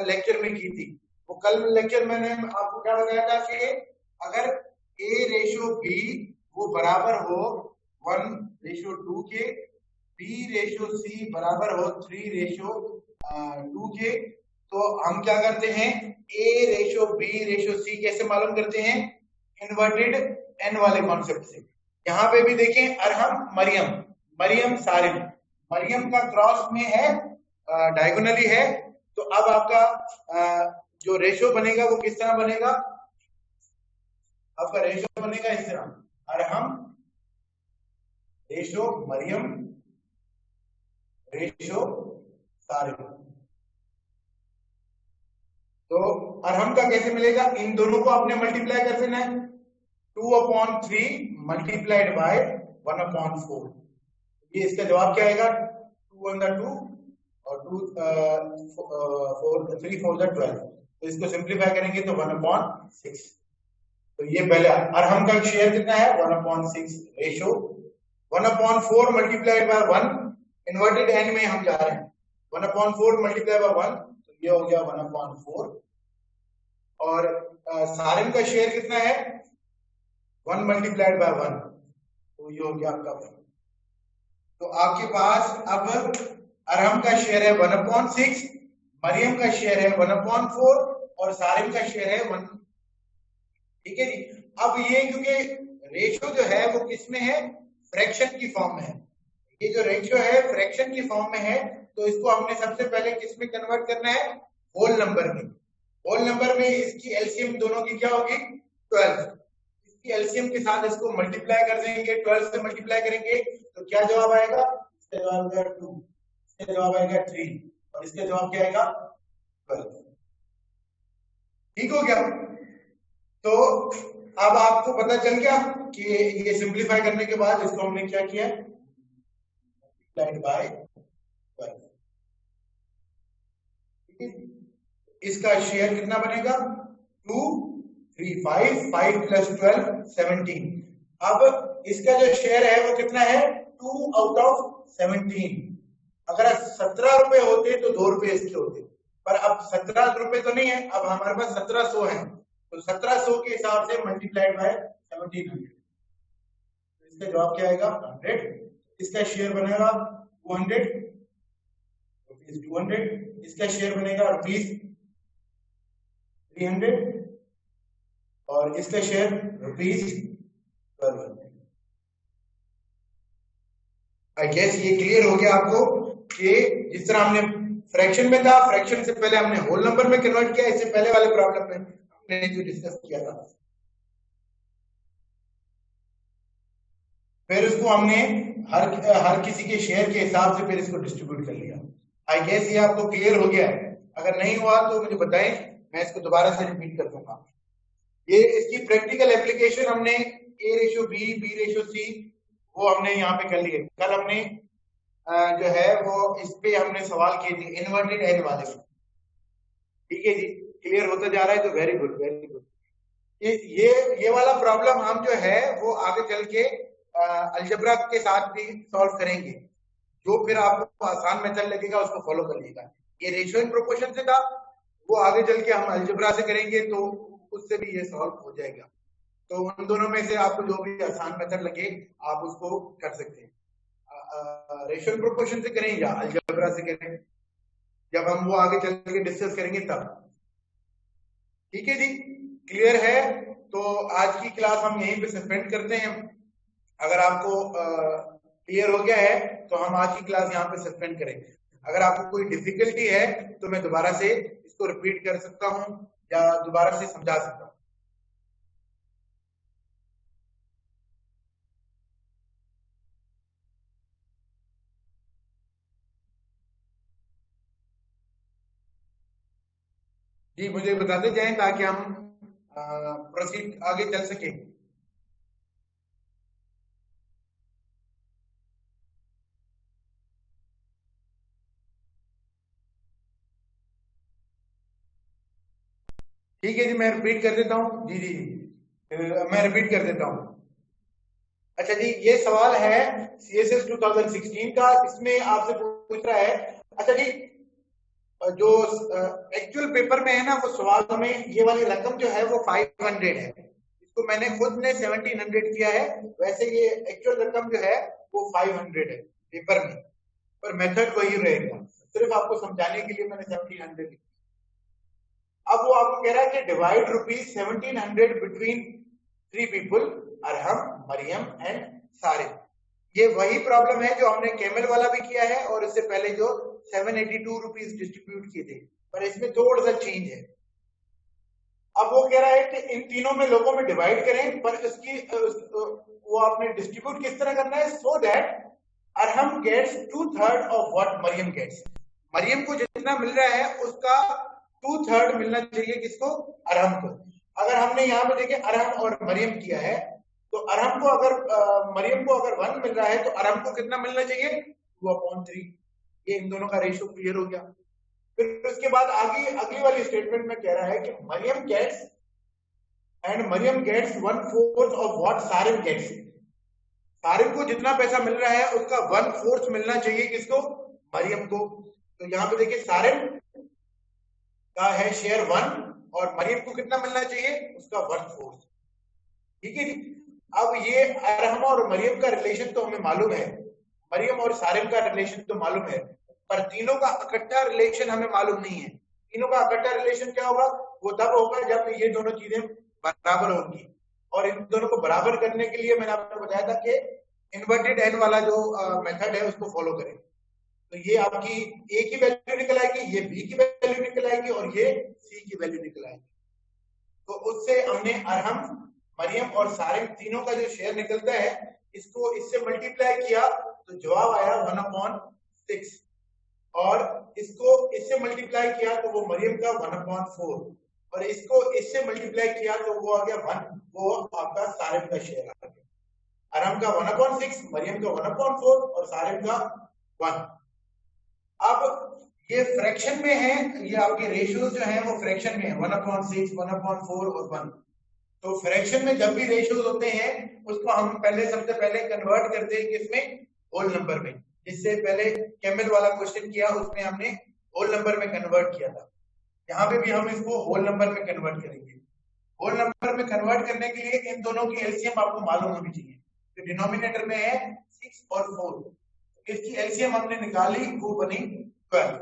लेक्चर में की थी। वो कल लेक्चर मैंने आपको क्या बताया था कि अगर A रेशो B वो बराबर हो 1:2 के, B रेशो C बराबर हो 3:2 के, तो हम क्या करते हैं, A ratio B ratio C कैसे मालूम करते हैं, इन्वर्टेड n वाले कॉन्सेप्ट से। यहाँ पे भी देखें, अरहम मरियम, मरियम सारिम, मरियम का क्रॉस में है, डायगोनली है, तो अब आपका जो रेशो बनेगा वो किस तरह बनेगा, आपका रेशो बनेगा इस तरह, अरहम रेशो मरियम रेशो सारिम। तो अरहम का कैसे मिलेगा, इन दोनों को आपने मल्टीप्लाई कर देना है, 2/3 मल्टीप्लाइड बाय 1/4। ये इसका जवाब क्या आएगा, 2 on the 2 और 3 4 the 12। तो इसको सिंप्लीफाई करेंगे तो 1/6। तो ये पहले अरहम का शेयर कितना है, 1/6 ratio 1/4 multiplied by 1, inverted n में हम जा रहे हैं, 1/4 मल्टीप्लाई बाय 1, तो ये हो गया 1/4। और सारिम का शेयर कितना है, 1 मल्टीप्लाइड बाय 1, तो ये हो गया आपका 1। तो आपके पास अब अरहम का शेयर है 1/6, मरियम का शेयर है 1/4 और सारिम का शेयर है 1। ठीक है जी, अब ये क्योंकि रेशियो जो है वो किसमें है, फ्रैक्शन की फॉर्म में है। ये जो रेशियो है फ्रैक्शन की फॉर्म में है, तो इसको हमने सबसे पहले किसमें कन्वर्ट करना है, होल नंबर में। होल नंबर में इसकी एलसीएम दोनों की क्या होगी, 12। इसकी एलसीएम के साथ इसको मल्टीप्लाई कर देंगे, 12 से मल्टीप्लाई करेंगे तो क्या जवाब आएगा, इसका जवाब आएगा 2, इसका जवाब आएगा 3 और इसका जवाब क्या आएगा 12। ठीक हो गया? तो अब आपको पता चल गया कि ये सिंप्लीफाई करने के बाद इसको हमने क्या किया, मल्टीप्लाइड बाय 12। इसका शेयर कितना बनेगा 2 3 5 5 प्लस 12 17। अब इसका जो शेयर है वो कितना है 2 आउट ऑफ 17। अगर 17 रुपए होते तो 2 रुपए इसके होते, पर अब 17 रुपए तो नहीं है, अब हमारे पास 1700 है, तो 1700 के हिसाब से मल्टीप्लाइड बाय 1700। इसका जवाब क्या आएगा 100। इसका शेयर बनेगा 200 रुपीज 200, इसका शेयर बनेगा रुपीज 300 और इसका शेयर रुपीज 1200। आई गेस ये क्लियर हो गया आपको कि जिस तरह हमने फ्रैक्शन में था, फ्रैक्शन से पहले हमने होल नंबर में कन्वर्ट किया, इससे पहले वाले प्रॉब्लम में हमने जो डिस्कस किया था, फिर उसको हमने हर किसी के शेयर के हिसाब से फिर इसको डिस्ट्रीब्यूट कर लिया। आई गेस ये आपको क्लियर हो गया है। अगर नहीं हुआ तो मुझे बताएं, मैं इसको दोबारा से रिपीट कर दूंगा। ये इसकी प्रैक्टिकल एप्लीकेशन हमने A ratio B, B ratio C वो हमने यहाँ पे कर लिए। कल हमने जो है वो इस पे हमने सवाल किए थे इन्वर्टेड एन वाले में। ठीक है जी, क्लियर होता जा रहा है तो वेरी गुड वेरी गुड। ये वाला प्रॉब्लम हम जो है वो आगे चल के अलजेब्रा के साथ भी सॉल्व करेंगे, जो फिर आपको आसान मेथड लगेगा उसको फॉलो कर लीजिएगा। ये रेशियो इन प्रोपोर्शन से था, वो आगे चल के हम अलजेब्रा से करेंगे तो उससे भी ये सॉल्व हो जाएगा। तो उन दोनों में से आपको जो भी आसान मेथड लगे आप उसको कर सकते हैं। रेशियो इन प्रोपोर्शन से करें या अलजेब्रा से करें, जब हम वो आगे चल के डिस्कस करेंगे तब। ठीक है जी, क्लियर है? तो आज की क्लास हम यहीं पे सस्पेंड करते हैं। अगर आपको क्लियर हो गया है तो हम आज की क्लास यहाँ पे सस्पेंड करें। अगर आपको कोई डिफिकल्टी है तो मैं दोबारा से इसको रिपीट कर सकता हूँ या दोबारा से समझा सकता हूँ। जी मुझे बताते जाएं ताकि हम प्रोसीड आगे चल सके। ठीक है जी, मैं रिपीट कर देता हूँ। जी जी मैं रिपीट कर देता हूँ। अच्छा जी, ये सवाल है CSS 2016 का। इसमें आपसे पूछ रहा है, अच्छा जी जो एक्चुअल पेपर में है ना वो सवाल में ये वाली रकम जो है वो 500 है। इसको मैंने खुद ने 1700 किया है, वैसे ये एक्चुअल रकम जो है वो 500 है पेपर में, पर मेथड वही रहेगा। सिर्फ आपको समझाने के लिए मैंने 1700 लिखा। अब वो आपको कह रहा है कि divide rupees 1700 between 3 people, Arham, Maryam and Sarim. ये वही प्रॉब्लम है जो हमने कैमल वाला भी किया है और इससे पहले जो 782 रुपीज डिस्ट्रीब्यूट किए थे, पर इसमें थोड़ा सा चेंज है। अब वो कह रहा है कि इन तीनों में लोगों में डिवाइड करें, पर इसकी वो आपने डिस्ट्रीब्यूट किस तरह करना है, so that Arham gets 2/3 of what Maryam gets. Maryam को जितना मिल रहा है उसका 2/3 मिलना चाहिए किसको, अरहम को। अगर हमने यहाँ पे देखे अरहम और मरियम किया है, तो अरहम को अगर मरियम को अगर 1 मिल रहा है तो अरहम को कितना मिलना चाहिए 2/3। ये इन दोनों का रेशियो क्लियर हो गया। फिर उसके बाद आगे अगली वाली स्टेटमेंट में कह रहा है कि Mariam gets and Mariam gets 1/4 of what Sarim gets. Sarim को जितना पैसा मिल रहा है उसका 1/4 मिलना चाहिए किसको, मरियम को। तो यहाँ पे देखिए सारिम का है शेयर 1 और मरियम को कितना मिलना चाहिए उसका 1/4। ठीक है जी। अब ये अरहम और मरियम का रिलेशन तो हमें मालूम है, मरियम और सारिम का रिलेशन तो मालूम है, पर तीनों का इकट्ठा रिलेशन हमें मालूम नहीं है। तीनों का इकट्ठा रिलेशन क्या होगा, वो तब होगा जब ये दोनों चीजें बराबर होंगी। और इन दोनों को बराबर करने के लिए मैंने आपको बताया था कि इन्वर्टेड एन वाला जो मेथड है उसको फॉलो करें। तो ये आपकी ए की वैल्यू निकल आएगी, ये बी की वैल्यू निकल आएगी और ये सी की वैल्यू निकल आएगी। तो उससे हमने अरहम, मरियम और सारिम तीनों का जो शेयर निकलता है इसको इससे मल्टीप्लाई किया तो जवाब आया 1/6 और इसको इससे मल्टीप्लाई किया तो वो मरियम का 1/4 और इसको इससे मल्टीप्लाई किया तो वो आ गया 1, वो आपका सारिम का शेयर आ गया। अरहम का 1/6, मरियम का 1/4 और सारिम का 1। अब ये फ्रैक्शन में है, ये आपके रेशियो जो है वो फ्रैक्शन में है 1/6, 1/4 और 1। तो फ्रैक्शन में जब भी रेशियोज होते हैं उसको हम पहले सबसे पहले कन्वर्ट करते हैं किसमें, होल नंबर में। जिससे पहले कैमल वाला क्वेश्चन किया उसमें हमने होल नंबर में कन्वर्ट किया था, यहाँ पे भी हम इसको होल नंबर में कन्वर्ट करेंगे। होल नंबर में कन्वर्ट करने के लिए इन दोनों की एलसीएम आपको मालूम होनी चाहिए। तो डिनोमिनेटर में है 6 और 4, इसकी एलसीएम हमने निकाली, वो बनी 12।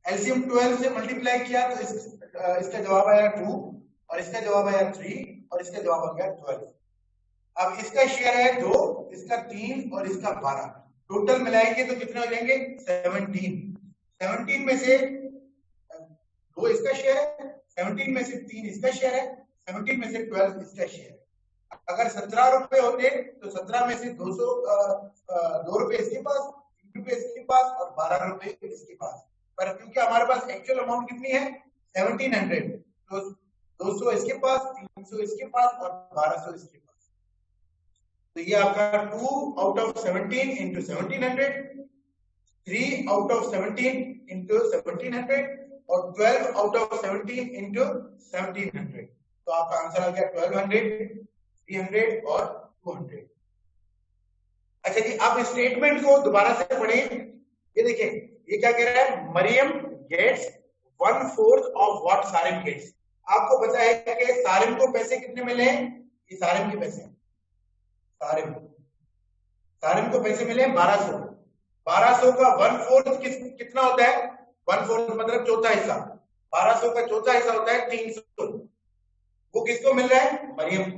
एलसीएम 12 से मल्टीप्लाई किया तो इसका जवाब आया 2 और इसका जवाब आया 3 और इसका जवाब आ गया 12। अब इसका शेयर है 2, इसका 3 और इसका 12, टोटल मिलाएंगे तो कितने हो जाएंगे 17। 17 में से 2 इसका शेयर है, 17 में से 3 इसका शेयर है, 17 में से 12 इसका शेयर है। अगर 17 रुपए होते तो 17 में से 2 रुपए इसके पास, 3 रुपए इसके पास और 12 रुपए इसके पास। पर क्योंकि हमारे पास एक्चुअल अमाउंट कितनी है 1700, तो 200 इसके पास, 300 इसके पास और 1200 इसके पास। तो ये आपका 2 out of 17 into 1700, 3 out of 17 into 1700 और 12 आउट ऑफ 17 इंटू 1700। तो आपका आंसर आ गया 1200, 300 और 200। अच्छा जी, आप स्टेटमेंट को दोबारा से पढ़ें। ये देखिए, ये क्या कह रहा है, Mariam gets 1/4 of what Sarim gets. आपको पता है कि सारिम को पैसे कितने मिले हैं, ये सारिम के पैसे, सारिम को पैसे मिले 1200। 1200 का 1/4 कितना होता है, 1/4 मतलब चौथा हिस्सा। 1200 का चौथा हिस्सा होता है 300। वो किसको मिल रहा है, मरियम।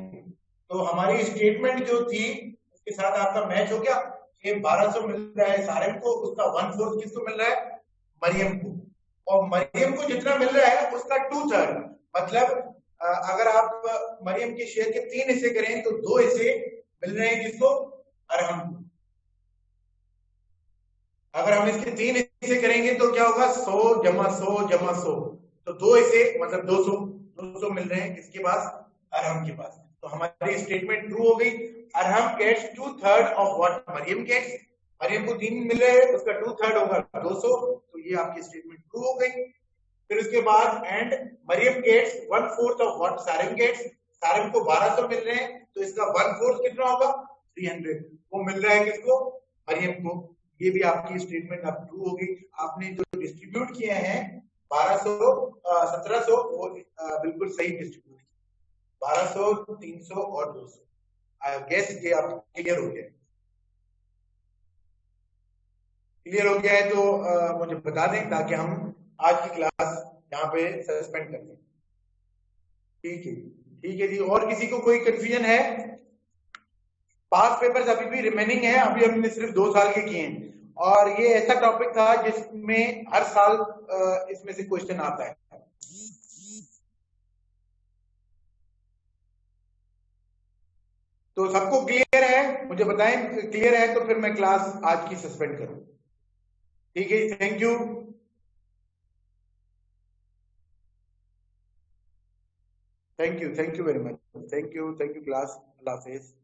तो हमारी स्टेटमेंट जो थी उसके साथ आपका मैच हो गया। ये 1200 मिल रहा है सारिम को, उसका 1/4 किसको मिल रहा है, मरियम को। और मरियम को जितना मिल रहा है उसका 2/3, मतलब अगर आप मरियम के शेयर के 3 हिस्से करें तो 2 हिस्से मिल रहे हैं किसको, अरहम को। अगर हम इसके 3 हिस्से करेंगे तो क्या होगा, 100 जमा 100 जमा 100, तो 2 हिस्से मतलब 200 मिल रहे हैं किसके पास, अरहम के पास। तो हमारी स्टेटमेंट ट्रू हो गई। Arham gets 2/3 of what Maryam gets. Maryam को 3 मिल रहे हैं, उसका 2/3 होगा 200, तो ये आपकी स्टेटमेंट ट्रू हो गई। फिर उसके बाद and Mariam gets 1/4 of what Sarim gets. Sarim को 1200 मिल रहे हैं, तो इसका 1/4 कितना होगा, 300, वो मिल रहा है किसको, मरियम को। ये भी आपकी स्टेटमेंट अब ट्रू होगी। आपने जो डिस्ट्रीब्यूट किए हैं 1200 1700, वो बिल्कुल सही डिस्ट्रीब्यूट किया, 1200 300 और 200। गैस ये आप क्लियर हो गया, क्लियर हो गया है तो मुझे बता दें ताकि हम आज की क्लास यहाँ पे सस्पेंड कर दें। ठीक है, ठीक है जी। और किसी को कोई कंफ्यूजन है? पास पेपर्स अभी भी रिमेनिंग है, अभी हमने सिर्फ 2 साल के किए हैं और ये ऐसा टॉपिक था जिसमें हर साल इसमें से क्वेश्चन आता है। तो सबको क्लियर है, मुझे बताएं क्लियर है तो फिर मैं क्लास आज की सस्पेंड करूं। ठीक है, thank you, thank you very much, thank you class, Allah Hafiz.